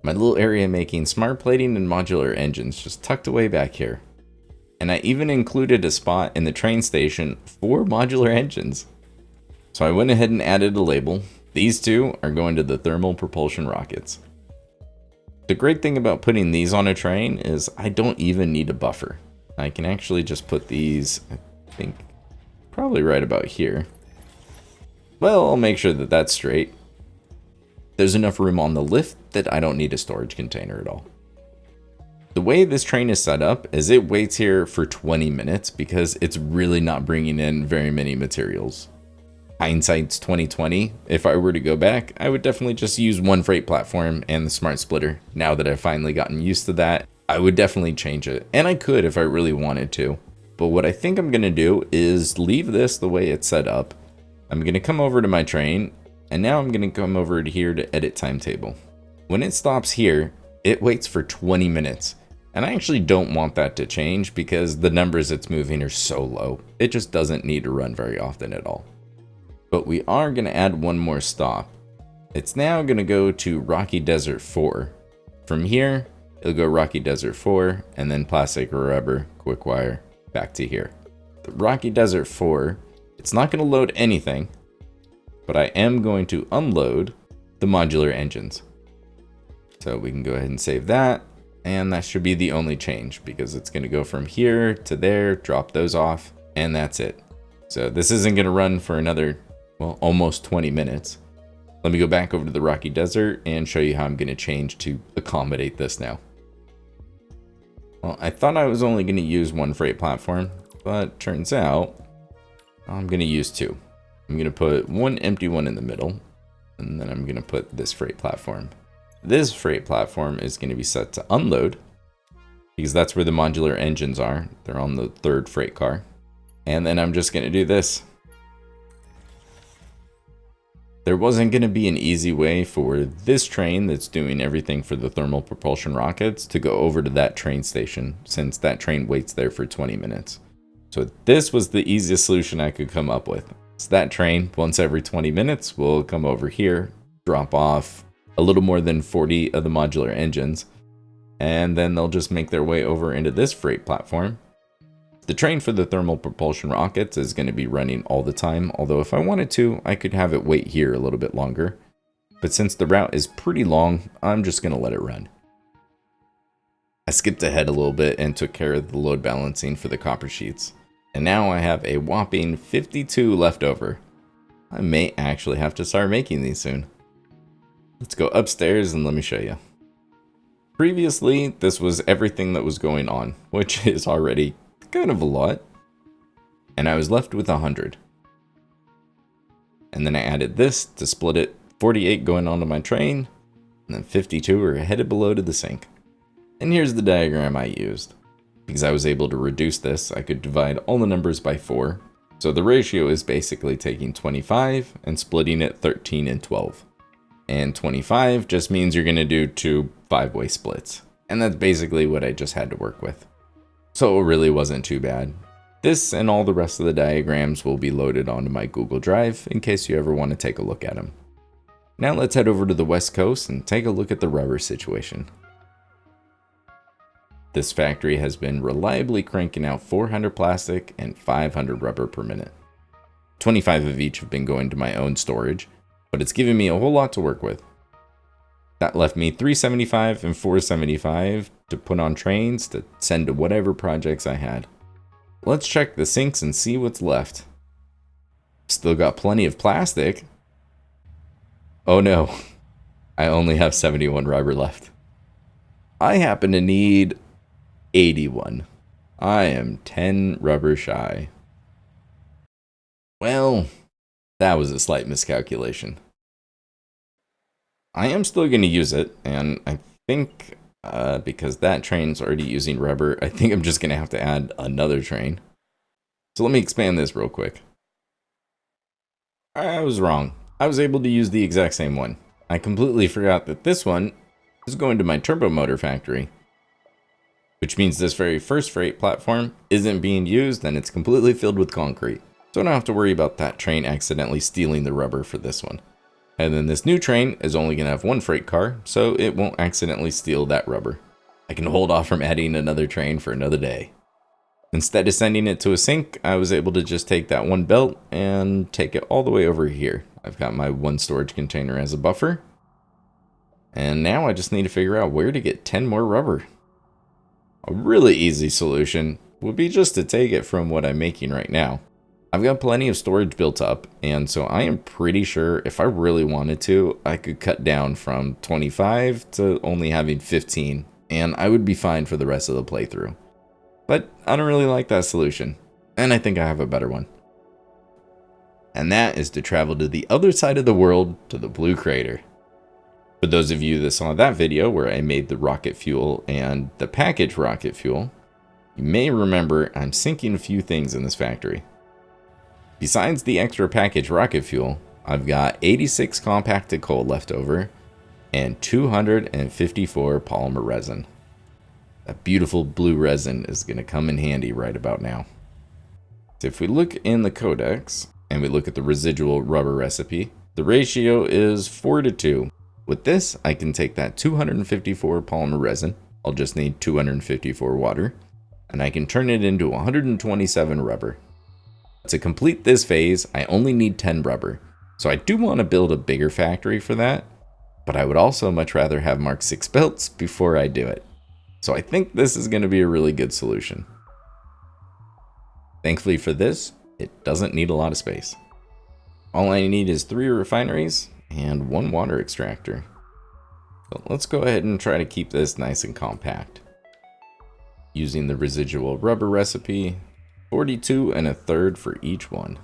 My little area making smart plating and modular engines just tucked away back here. And I even included a spot in the train station for modular engines. So I went ahead and added a label. These two are going to the Thermal Propulsion Rockets. The great thing about putting these on a train is I don't even need a buffer. I can actually just put these, I think, probably right about here. Well, I'll make sure that that's straight. There's enough room on the lift that I don't need a storage container at all. The way this train is set up is it waits here for 20 minutes because it's really not bringing in very many materials. Hindsight's 2020. If I were to go back, I would definitely just use one freight platform and the smart splitter. Now that I've finally gotten used to that, I would definitely change it. And I could if I really wanted to. But what I think I'm going to do is leave this the way it's set up. I'm going to come over to my train, and now I'm going to come over to here to edit timetable. When it stops here, it waits for 20 minutes. And I actually don't want that to change because the numbers it's moving are so low. It just doesn't need to run very often at all. But we are going to add one more stop. It's now going to go to Rocky Desert 4. From here, it'll go Rocky Desert 4, and then plastic or rubber, quick wire, back to here. The Rocky Desert 4, it's not going to load anything, but I am going to unload the modular engines. So we can go ahead and save that, and that should be the only change because it's going to go from here to there, drop those off, and that's it. So this isn't going to run for another, well, almost 20 minutes. Let me go back over to the Rocky Desert and show you how I'm going to change to accommodate this now. Well, I thought I was only going to use one freight platform, but turns out I'm going to use two. I'm going to put one empty one in the middle, and then I'm going to put this freight platform. This freight platform is going to be set to unload because that's where the modular engines are. They're on the third freight car. And then I'm just going to do this. There wasn't going to be an easy way for this train that's doing everything for the thermal propulsion rockets to go over to that train station, since that train waits there for 20 minutes. So this was the easiest solution I could come up with. So that train, once every 20 minutes, will come over here, drop off a little more than 40 of the modular engines, and then they'll just make their way over into this freight platform. The train for the thermal propulsion rockets is going to be running all the time, although if I wanted to, I could have it wait here a little bit longer. But since the route is pretty long, I'm just going to let it run. I skipped ahead a little bit and took care of the load balancing for the copper sheets. And now I have a whopping 52 left over. I may actually have to start making these soon. Let's go upstairs and let me show you. Previously, this was everything that was going on, which is already kind of a lot. And I was left with 100. And then I added this to split it, 48 going onto my train, and then 52 are headed below to the sink. And here's the diagram I used. Because I was able to reduce this, I could divide all the numbers by 4. So the ratio is basically taking 25 and splitting it 13 and 12. And 25 just means you're going to do 2 5-way splits. And that's basically what I just had to work with. So it really wasn't too bad. This and all the rest of the diagrams will be loaded onto my Google Drive in case you ever want to take a look at them. Now let's head over to the West Coast and take a look at the rubber situation. This factory has been reliably cranking out 400 plastic and 500 rubber per minute. 25 of each have been going to my own storage, but it's given me a whole lot to work with. That left me 375 and 475 to put on trains to send to whatever projects I had. Let's check the sinks and see what's left. Still got plenty of plastic. Oh no, I only have 71 rubber left. I happen to need 81. I am 10 rubber shy. Well, That was a slight miscalculation. I am still going to use it, and I think because that train's already using rubber, I think I'm just going to have to add another train. So let me expand this real quick. I was wrong. I was able to use the exact same one. I completely forgot that this one is going to my turbo motor factory, which means this very first freight platform isn't being used and it's completely filled with concrete. So I don't have to worry about that train accidentally stealing the rubber for this one. And then this new train is only going to have one freight car, so it won't accidentally steal that rubber. I can hold off from adding another train for another day. Instead of sending it to a sink, I was able to just take that one belt and take it all the way over here. I've got my one storage container as a buffer. And now I just need to figure out where to get 10 more rubber. A really easy solution would be just to take it from what I'm making right now. I've got plenty of storage built up, and so I am pretty sure if I really wanted to, I could cut down from 25 to only having 15, and I would be fine for the rest of the playthrough. But I don't really like that solution, and I think I have a better one. And that is to travel to the other side of the world, to the Blue Crater. For those of you that saw that video where I made the rocket fuel and the package rocket fuel, you may remember I'm sinking a few things in this factory. Besides the extra package rocket fuel, I've got 86 compacted coal left over and 254 polymer resin. That beautiful blue resin is going to come in handy right about now. So if we look in the codex and we look at the residual rubber recipe, the ratio is 4:2. With this, I can take that 254 polymer resin, I'll just need 254 water, and I can turn it into 127 rubber. To complete this phase, I only need 10 rubber, so I do want to build a bigger factory for that, but I would also much rather have Mark 6 belts before I do it. So I think this is going to be a really good solution. Thankfully for this, it doesn't need a lot of space. All I need is 3 refineries and 1 water extractor. So let's go ahead and try to keep this nice and compact. Using the residual rubber recipe, 42 1/3 for each one.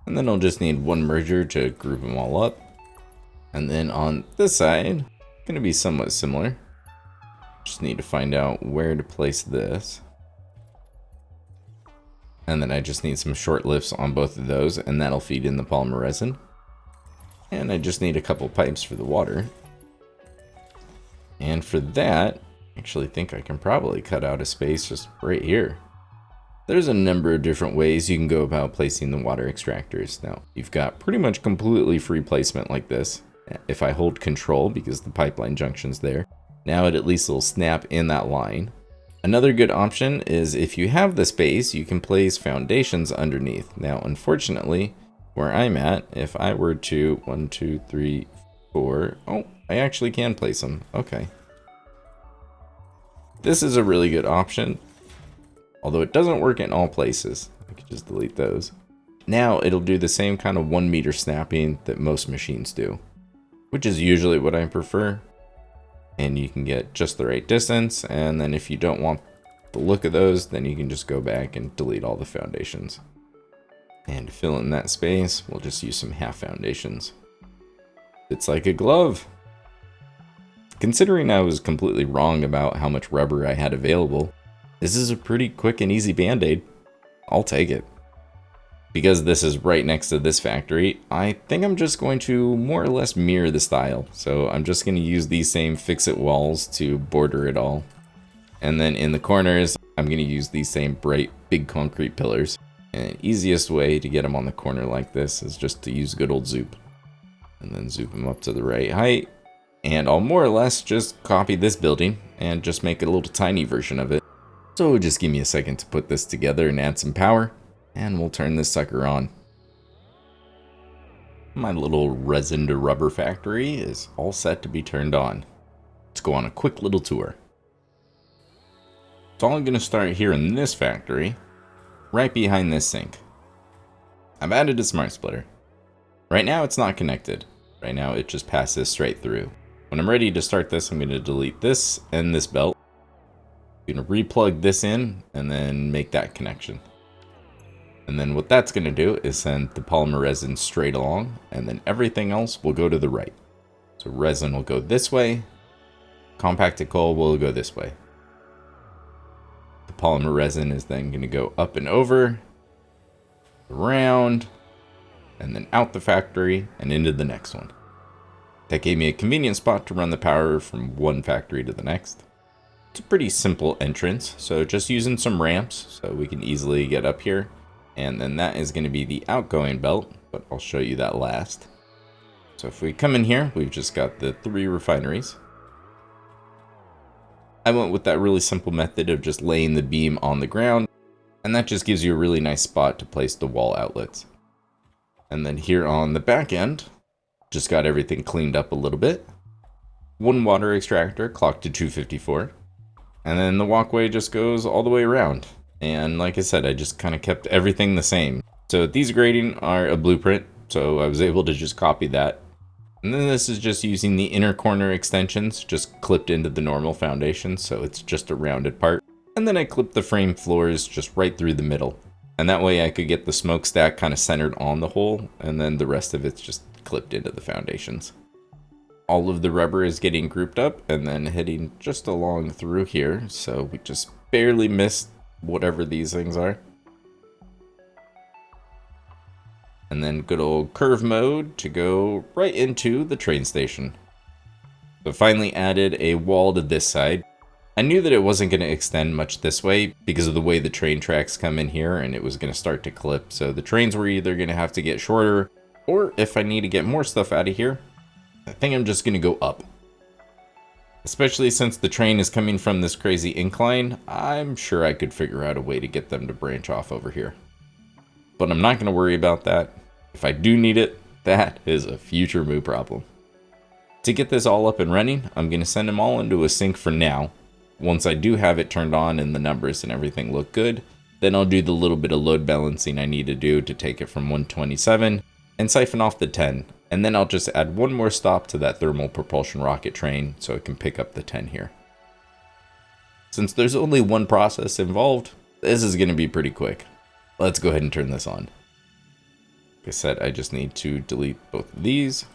And then I'll just need 1 merger to group them all up. And then on this side, going to be somewhat similar. Just need to find out where to place this. And then I just need some short lifts on both of those, and that'll feed in the polymer resin. And I just need a couple pipes for the water. And for that, I actually think I can probably cut out a space just right here. There's a number of different ways you can go about placing the water extractors. Now, you've got pretty much completely free placement like this. If I hold control, because the pipeline junction's there, now it at least will snap in that line. Another good option is if you have the space, you can place foundations underneath. Now, unfortunately, where I'm at, if I were to 1, 2, 3, 4, oh, I actually can place them. Okay. This is a really good option, although it doesn't work in all places. I could just delete those. Now it'll do the same kind of 1 meter snapping that most machines do, which is usually what I prefer. And you can get just the right distance, and then if you don't want the look of those, then you can just go back and delete all the foundations. And to fill in that space, we'll just use some half foundations. It's like a glove. Considering I was completely wrong about how much rubber I had available, this is a pretty quick and easy band-aid. I'll take it. Because this is right next to this factory, I think I'm just going to more or less mirror the style. So I'm just going to use these same fix-it walls to border it all. And then in the corners, I'm going to use these same bright, big concrete pillars. And the easiest way to get them on the corner like this is just to use good old zoop. And then zoop them up to the right height. And I'll more or less just copy this building and just make a little tiny version of it. So just give me a second to put this together and add some power. And we'll turn this sucker on. My little resin to rubber factory is all set to be turned on. Let's go on a quick little tour. So I'm going to start here in this factory, right behind this sink. I've added a smart splitter. Right now it's not connected. Right now it just passes straight through. When I'm ready to start this, I'm going to delete this and this belt. I'm going to replug this in and then make that connection. And then what that's going to do is send the polymer resin straight along, and then everything else will go to the right. So resin will go this way, compacted coal will go this way. The polymer resin is then going to go up and over, around, and then out the factory and into the next one. That gave me a convenient spot to run the power from one factory to the next. It's a pretty simple entrance, so just using some ramps so we can easily get up here. And then that is going to be the outgoing belt, but I'll show you that last. So if we come in here, we've just got the 3 refineries. I went with that really simple method of just laying the beam on the ground, and that just gives you a really nice spot to place the wall outlets. And then here on the back end, just got everything cleaned up a little bit. 1 water extractor clocked to 254, and then the walkway just goes all the way around. And like I said, I just kind of kept everything the same. So these grading are a blueprint, so I was able to just copy that. And then this is just using the inner corner extensions, just clipped into the normal foundation, so it's just a rounded part. And then I clipped the frame floors just right through the middle. And that way I could get the smokestack kind of centered on the hole, and then the rest of it's just clipped into the foundations. All of the rubber is getting grouped up and then heading just along through here, so we just barely missed whatever these things are. And then good old curve mode to go right into the train station. So finally added a wall to this side. I knew that it wasn't going to extend much this way because of the way the train tracks come in here, and it was going to start to clip. So the trains were either going to have to get shorter, or if I need to get more stuff out of here, I think I'm just going to go up. Especially since the train is coming from this crazy incline, I'm sure I could figure out a way to get them to branch off over here. But I'm not going to worry about that. If I do need it, that is a future Moo problem. To get this all up and running, I'm going to send them all into a sync for now. Once I do have it turned on and the numbers and everything look good, then I'll do the little bit of load balancing I need to do to take it from 127 and siphon off the 10. And then I'll just add one more stop to that thermal propulsion rocket train so it can pick up the 10 here. Since there's only one process involved, this is going to be pretty quick. Let's go ahead and turn this on. Like I said, I just need to delete both of these.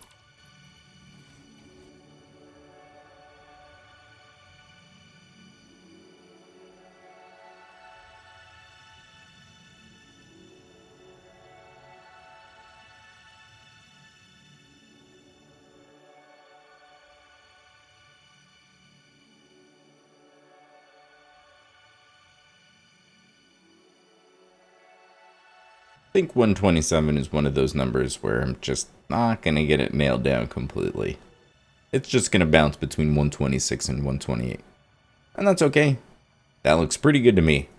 I think 127 is one of those numbers where I'm just not going to get it nailed down completely. It's just going to bounce between 126 and 128. And that's okay. That looks pretty good to me.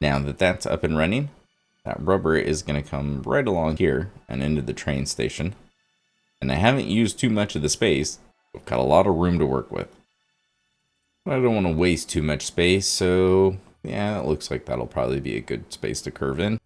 Now that that's up and running, that rubber is going to come right along here and into the train station. And I haven't used too much of the space. I've got a lot of room to work with. But I don't want to waste too much space, so yeah, it looks like that'll probably be a good space to curve in.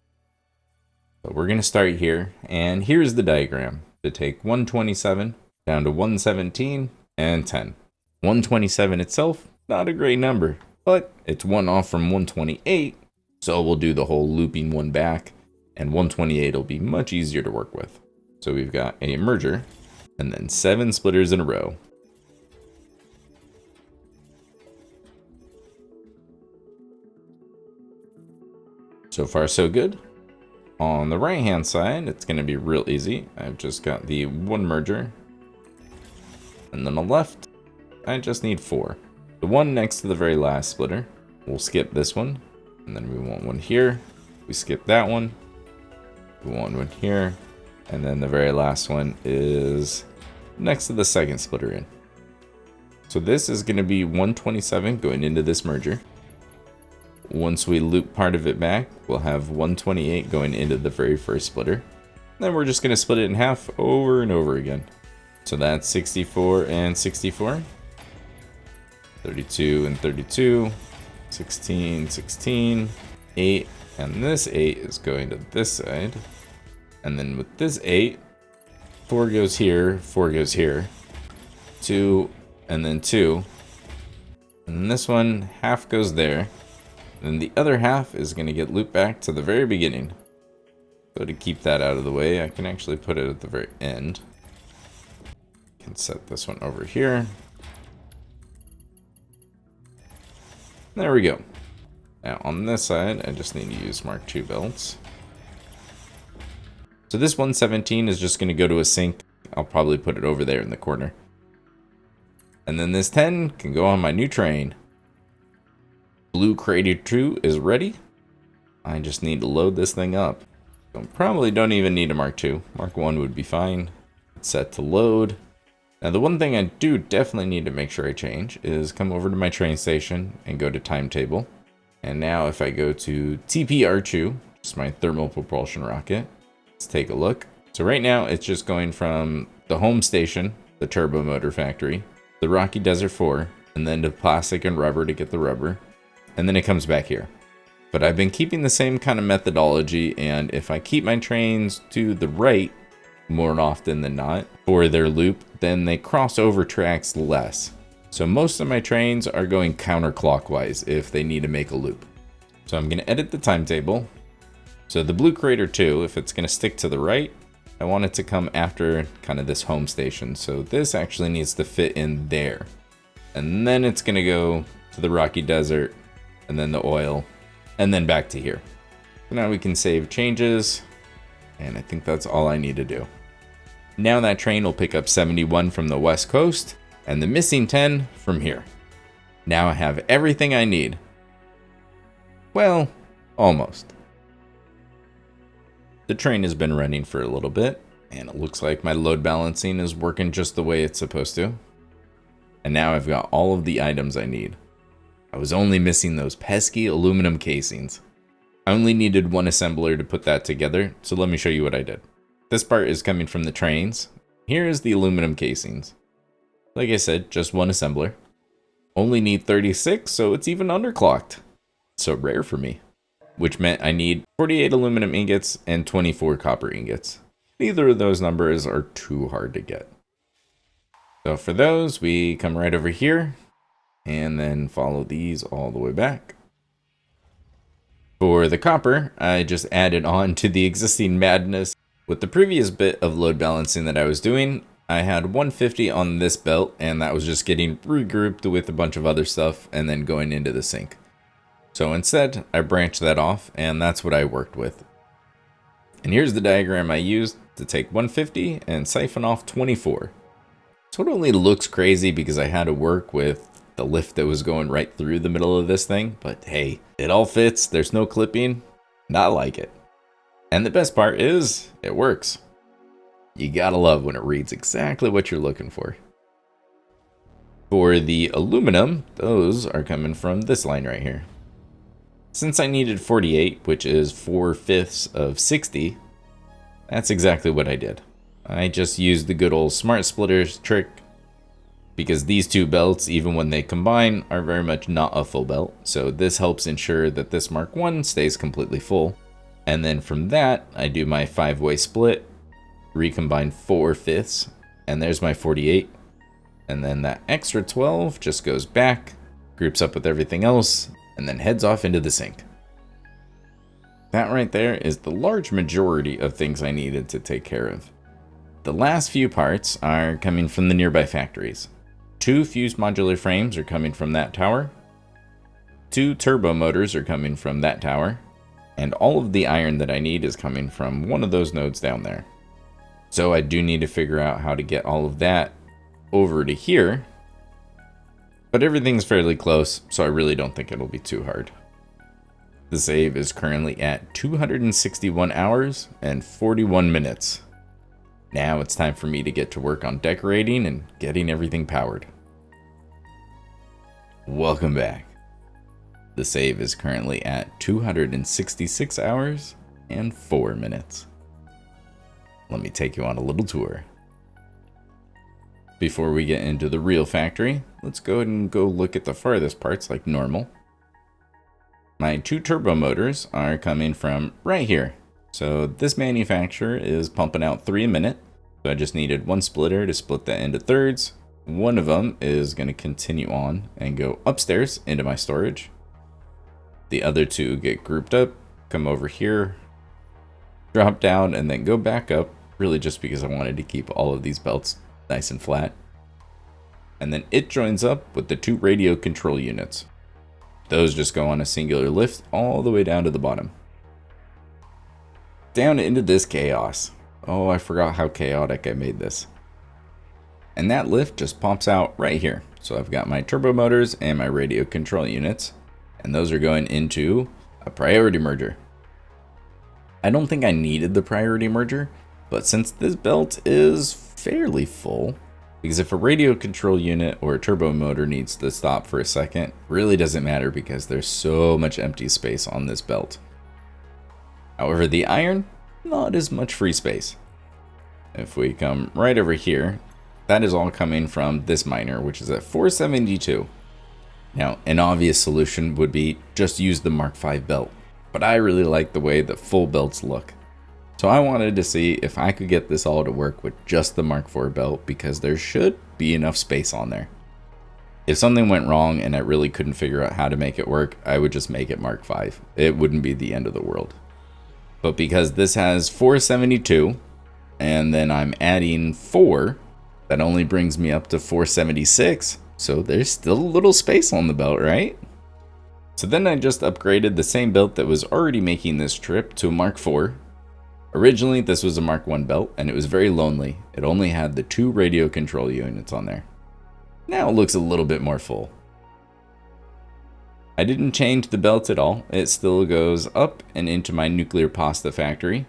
So we're going to start here, and here's the diagram to take 127 down to 117 and 10. 127 itself, not a great number, but it's one off from 128, so we'll do the whole looping one back, and 128 will be much easier to work with. So we've got a merger, and then 7 splitters in a row. So far, so good. On the right hand side, it's going to be real easy. I've just got the 1 merger. And then on the left, I just need 4. The one next to the very last splitter. We'll skip this one. And then we want one here. We skip that one. We want one here. And then the very last one is next to the second splitter in. So this is going to be 127 going into this merger. Once we loop part of it back, we'll have 128 going into the very first splitter. Then we're just going to split it in half over and over again. So that's 64 and 64. 32 and 32. 16, 16. 8. And this 8 is going to this side. And then with this 8, 4 goes here, 4 goes here. 2, and then 2. And this one, half goes there. And the other half is going to get looped back to the very beginning. So to keep that out of the way, I can actually put it at the very end. Can set this one over here. There we go. Now on this side, I just need to use Mark II belts. So this 117 is just going to go to a sink. I'll probably put it over there in the corner. And then this 10 can go on my new train. Blue Crater 2 is ready. I just need to load this thing up. So probably don't even need a Mark II. Mark 1 would be fine. It's set to load. Now the one thing I do definitely need to make sure I change is come over to my train station and go to timetable. And now if I go to TPR 2, just my Thermal Propulsion Rocket, let's take a look. So right now it's just going from the home station, the Turbo Motor Factory, the Rocky Desert 4, and then to plastic and rubber to get the rubber. And then it comes back here. But I've been keeping the same kind of methodology, and if I keep my trains to the right more often than not for their loop, then they cross over tracks less. So most of my trains are going counterclockwise if they need to make a loop. So I'm going to edit the timetable. So the Blue Crater 2, if it's going to stick to the right, I want it to come after kind of this home station. So this actually needs to fit in there. And then it's going to go to the Rocky Desert, and then the oil, and then back to here. So now we can save changes, and I think that's all I need to do. Now that train will pick up 71 from the west coast, and the missing 10 from here. Now I have everything I need. Well, almost. The train has been running for a little bit, and it looks like my load balancing is working just the way it's supposed to. And now I've got all of the items I need. I was only missing those pesky aluminum casings. I only needed one assembler to put that together, so let me show you what I did. This part is coming from the trains. Here is the aluminum casings. Like I said, just one assembler. Only need 36, so it's even underclocked. So rare for me. Which meant I need 48 aluminum ingots and 24 copper ingots. Neither of those numbers are too hard to get. So for those, we come right over here and then follow these all the way back. For the copper, I just added on to the existing madness. With the previous bit of load balancing that I was doing, I had 150 on this belt, and that was just getting regrouped with a bunch of other stuff and then going into the sink. So instead, I branched that off, and that's what I worked with. And here's the diagram I used to take 150 and siphon off 24. So it only looks crazy because I had to work with the lift that was going right through the middle of this thing, but hey, it all fits, there's no clipping, not like it. And the best part is, it works. You gotta love when it reads exactly what you're looking for. For the aluminum, those are coming from this line right here. Since I needed 48, which is 4/5 of 60, that's exactly what I did. I just used the good old smart splitters trick, because these two belts, even when they combine, are very much not a full belt. So this helps ensure that this Mark 1 stays completely full. And then from that, I do my 5-way split, recombine 4/5, and there's my 48. And then that extra 12 just goes back, groups up with everything else, and then heads off into the sink. That right there is the large majority of things I needed to take care of. The last few parts are coming from the nearby factories. 2 fused modular frames are coming from that tower. 2 turbo motors are coming from that tower. And all of the iron that I need is coming from one of those nodes down there. So I do need to figure out how to get all of that over to here. But everything's fairly close, so I really don't think it'll be too hard. The save is currently at 261 hours and 41 minutes. Now it's time for me to get to work on decorating and getting everything powered. Welcome back. The save is currently at 266 hours and 4 minutes. Let me take you on a little tour. Before we get into the real factory, let's go ahead and go look at the farthest parts like normal. My 2 turbo motors are coming from right here. So this manufacturer is pumping out 3 a minute. So I just needed 1 splitter to split that into thirds. One of them is going to continue on and go upstairs into my storage. The other two get grouped up, come over here, drop down, and then go back up, really just because I wanted to keep all of these belts nice and flat. And then it joins up with the two radio control units. Those just go on a singular lift all the way down to the bottom. Down into this chaos. Oh, I forgot how chaotic I made this. And that lift just pops out right here. So I've got my turbo motors and my radio control units, and those are going into a priority merger. I don't think I needed the priority merger, but since this belt is fairly full, because if a radio control unit or a turbo motor needs to stop for a second, really doesn't matter because there's so much empty space on this belt. However, the iron, not as much free space. If we come right over here, that is all coming from this miner, which is at 472. Now, an obvious solution would be just use the Mark V belt, but I really like the way the full belts look. So I wanted to see if I could get this all to work with just the Mark IV belt, because there should be enough space on there. If something went wrong and I really couldn't figure out how to make it work, I would just make it Mark V. It wouldn't be the end of the world. But because this has 472, and then I'm adding 4, that only brings me up to 476. So there's still a little space on the belt, right? So then I just upgraded the same belt that was already making this trip to a Mark IV. Originally, this was a Mark I belt, and it was very lonely. It only had the 2 radio control units on there. Now it looks a little bit more full. I didn't change the belt at all. It still goes up and into my nuclear pasta factory.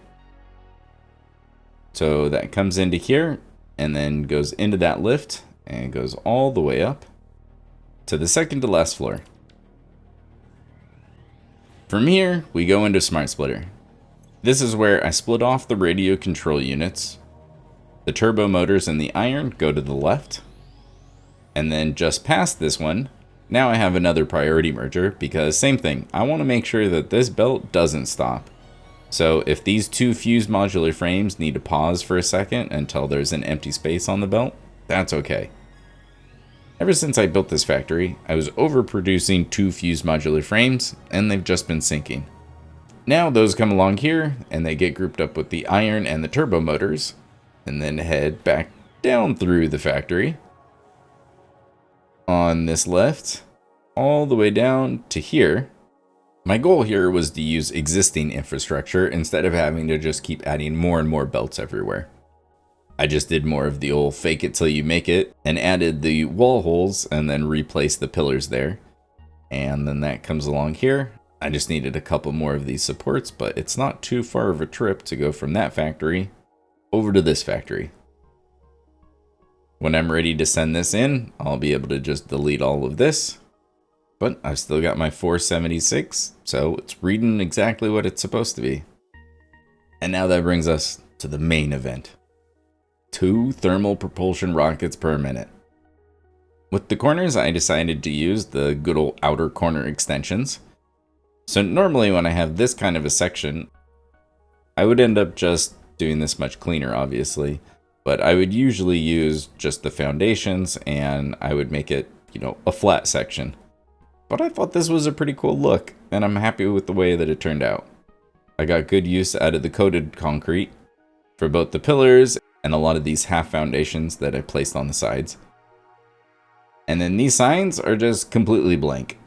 So that comes into here, and then goes into that lift, and goes all the way up to the second to last floor. From here, we go into Smart Splitter. This is where I split off the radio control units. The turbo motors and the iron go to the left. And then just past this one, now I have another priority merger, because same thing, I want to make sure that this belt doesn't stop. So if these 2 fused modular frames need to pause for a second until there's an empty space on the belt, that's okay. Ever since I built this factory, I was overproducing 2 fused modular frames, and they've just been sinking. Now those come along here, and they get grouped up with the iron and the turbo motors, and then head back down through the factory on this left, all the way down to here. My goal here was to use existing infrastructure instead of having to just keep adding more and more belts everywhere. I just did more of the old fake it till you make it, and added the wall holes and then replaced the pillars there. And then that comes along here. I just needed a couple more of these supports, but it's not too far of a trip to go from that factory over to this factory. When I'm ready to send this in, I'll be able to just delete all of this. But I've still got my 476, so it's reading exactly what it's supposed to be. And now that brings us to the main event. 2 thermal propulsion rockets per minute. With the corners, I decided to use the good old outer corner extensions. So normally when I have this kind of a section, I would end up just doing this much cleaner, obviously. But I would usually use just the foundations, and I would make it, a flat section. But I thought this was a pretty cool look, and I'm happy with the way that it turned out. I got good use out of the coated concrete for both the pillars and a lot of these half foundations that I placed on the sides. And then these signs are just completely blank.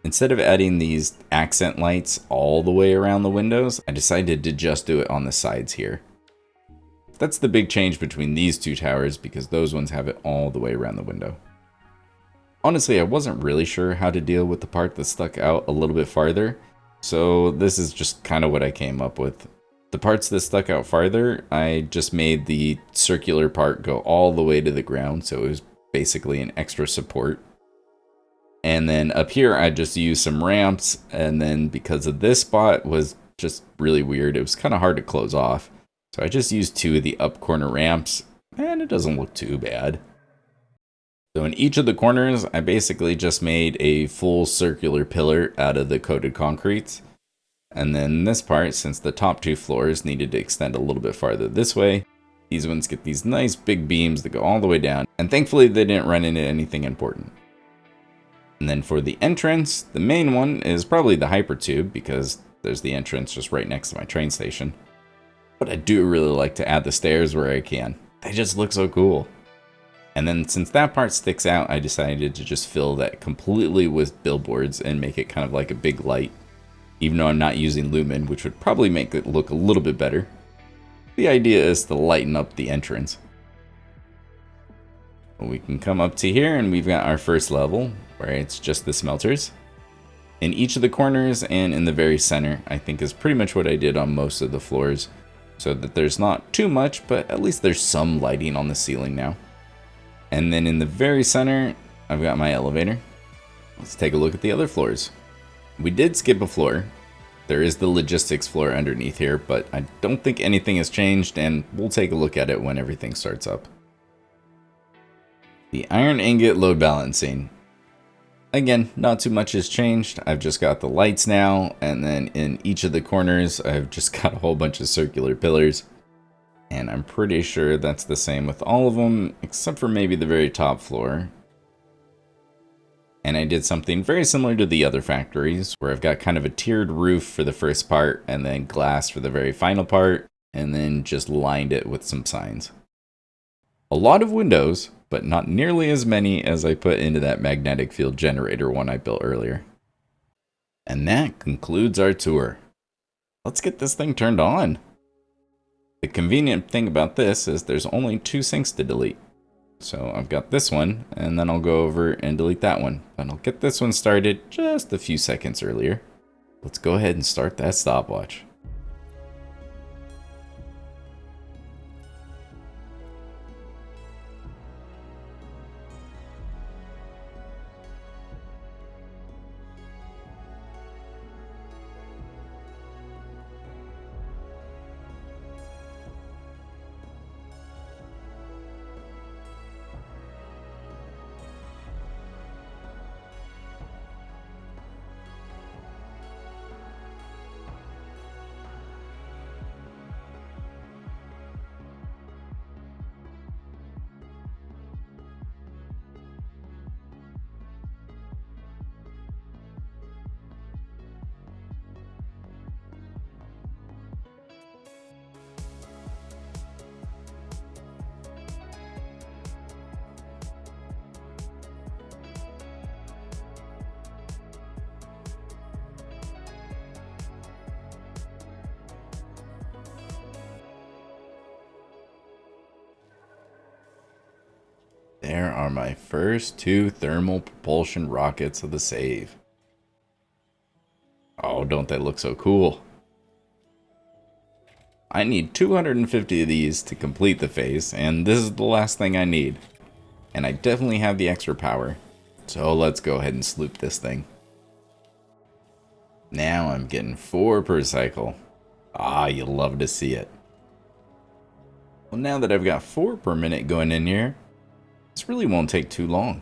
Instead of adding these accent lights all the way around the windows, I decided to just do it on the sides here. That's the big change between these 2 towers, because those ones have it all the way around the window. Honestly, I wasn't really sure how to deal with the part that stuck out a little bit farther, so this is just kind of what I came up with. The parts that stuck out farther, I just made the circular part go all the way to the ground, so it was basically an extra support. And then up here, I just used some ramps, and then because of this spot was just really weird, it was kind of hard to close off. So I just used 2 of the up corner ramps, and it doesn't look too bad. So in each of the corners, I basically just made a full circular pillar out of the coated concretes. And then this part, since the top 2 floors needed to extend a little bit farther this way, these ones get these nice big beams that go all the way down. And thankfully they didn't run into anything important. And then for the entrance, the main one is probably the hypertube because there's the entrance just right next to my train station. But I do really like to add the stairs where I can. They just look so cool. And then since that part sticks out, I decided to just fill that completely with billboards and make it kind of like a big light. Even though I'm not using lumen, which would probably make it look a little bit better. The idea is to lighten up the entrance. We can come up to here and we've got our first level where it's just the smelters. In each of the corners and in the very center, I think is pretty much what I did on most of the floors. So that there's not too much, but at least there's some lighting on the ceiling now. And then in the very center, I've got my elevator. Let's take a look at the other floors. We did skip a floor. There is the logistics floor underneath here, but I don't think anything has changed, and we'll take a look at it when everything starts up. The iron ingot load balancing. Again, not too much has changed. I've just got the lights now, and then in each of the corners, I've just got a whole bunch of circular pillars. And I'm pretty sure that's the same with all of them, except for maybe the very top floor. And I did something very similar to the other factories, where I've got kind of a tiered roof for the first part, and then glass for the very final part, and then just lined it with some signs. A lot of windows, but not nearly as many as I put into that magnetic field generator one I built earlier. And that concludes our tour. Let's get this thing turned on. The convenient thing about this is there's only 2 sinks to delete. So I've got this one, and then I'll go over and delete that one. But I'll get this one started just a few seconds earlier. Let's go ahead and start that stopwatch. There are my first 2 thermal propulsion rockets of the save. Oh, don't they look so cool? I need 250 of these to complete the phase, and this is the last thing I need. And I definitely have the extra power. So let's go ahead and sloop this thing. Now I'm getting 4 per cycle. Ah, you love to see it. Well, now that I've got 4 per minute going in here, this really won't take too long.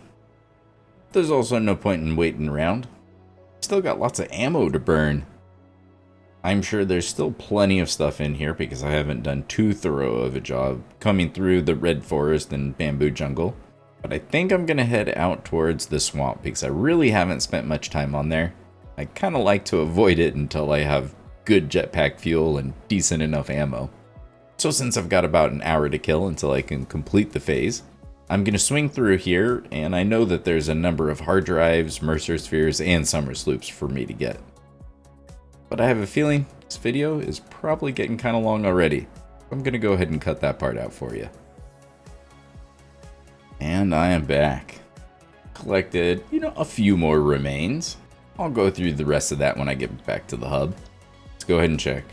There's also no point in waiting around. Still got lots of ammo to burn. I'm sure there's still plenty of stuff in here because I haven't done too thorough of a job coming through the red forest and bamboo jungle. But I think I'm going to head out towards the swamp because I really haven't spent much time on there. I kind of like to avoid it until I have good jetpack fuel and decent enough ammo. So since I've got about an hour to kill until I can complete the phase, I'm going to swing through here, and I know that there's a number of hard drives, Mercer spheres, and summer sloops for me to get. But I have a feeling this video is probably getting kind of long already. I'm going to go ahead and cut that part out for you. And I am back. Collected, a few more remains. I'll go through the rest of that when I get back to the hub. Let's go ahead and check.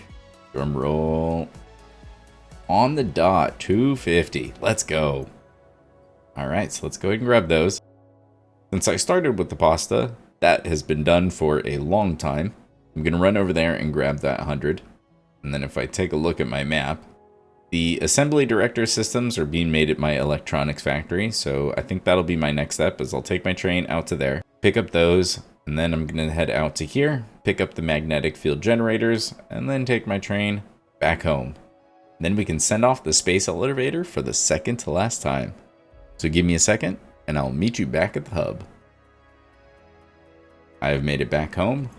Drum roll. On the dot, 250. Let's go. Alright, so let's go ahead and grab those. Since I started with the pasta, that has been done for a long time. I'm going to run over there and grab that 100. And then if I take a look at my map, the assembly director systems are being made at my electronics factory. So I think that'll be my next step is I'll take my train out to there, pick up those, and then I'm going to head out to here, pick up the magnetic field generators, and then take my train back home. Then we can send off the space elevator for the second to last time. So give me a second, and I'll meet you back at the hub. I have made it back home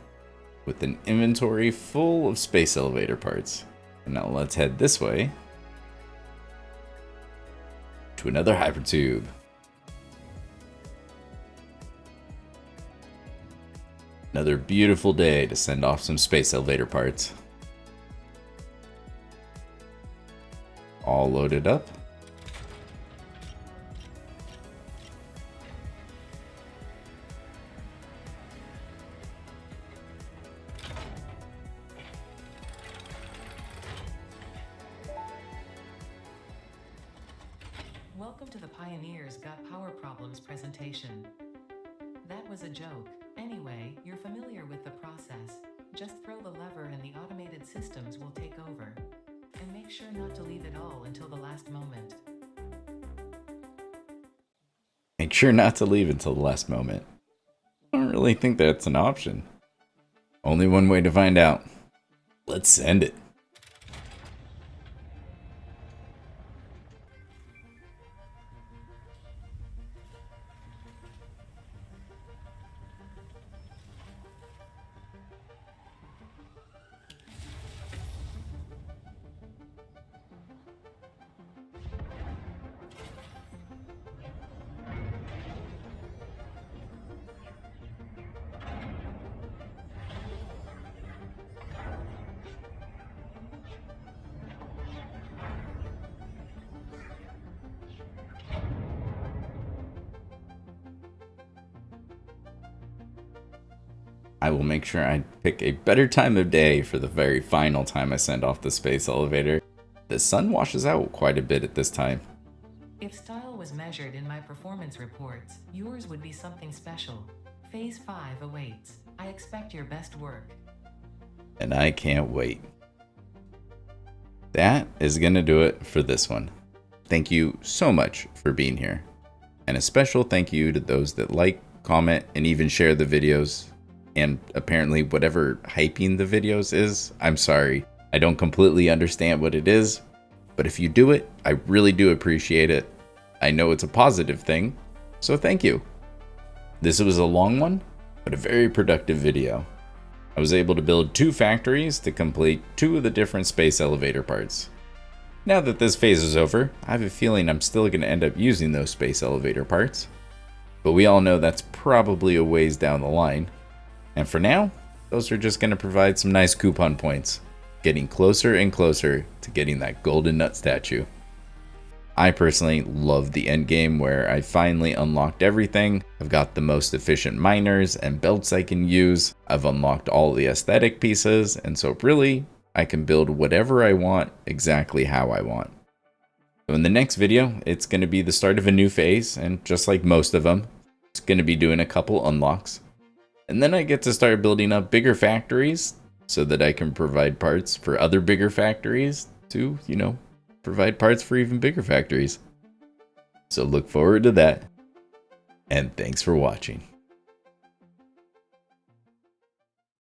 with an inventory full of space elevator parts. And now let's head this way to another hypertube. Another beautiful day to send off some space elevator parts. All loaded up. Welcome to the Pioneers Got Power Problems presentation. That was a joke. Anyway, you're familiar with the process. Just throw the lever and the automated systems will take over. And make sure not to leave it all until the last moment. Make sure not to leave until the last moment. I don't really think that's an option. Only one way to find out. Let's send it. I will make sure I pick a better time of day for the very final time I send off the space elevator. The sun washes out quite a bit at this time. If style was measured in my performance reports, yours would be something special. Phase 5 awaits. I expect your best work. And I can't wait. That is gonna do it for this one. Thank you so much for being here. And a special thank you to those that like, comment, and even share the videos. And apparently whatever hyping the videos is, I'm sorry. I don't completely understand what it is, but if you do it, I really do appreciate it. I know it's a positive thing, so thank you. This was a long one, but a very productive video. I was able to build 2 factories to complete 2 of the different space elevator parts. Now that this phase is over, I have a feeling I'm still going to end up using those space elevator parts. But we all know that's probably a ways down the line. And for now, those are just going to provide some nice coupon points, getting closer and closer to getting that golden nut statue. I personally love the end game where I finally unlocked everything. I've got the most efficient miners and belts I can use. I've unlocked all the aesthetic pieces, and so really, I can build whatever I want exactly how I want. So in the next video, it's going to be the start of a new phase, and just like most of them, it's going to be doing a couple unlocks. And then I get to start building up bigger factories so that I can provide parts for other bigger factories to, provide parts for even bigger factories. So look forward to that. And thanks for watching.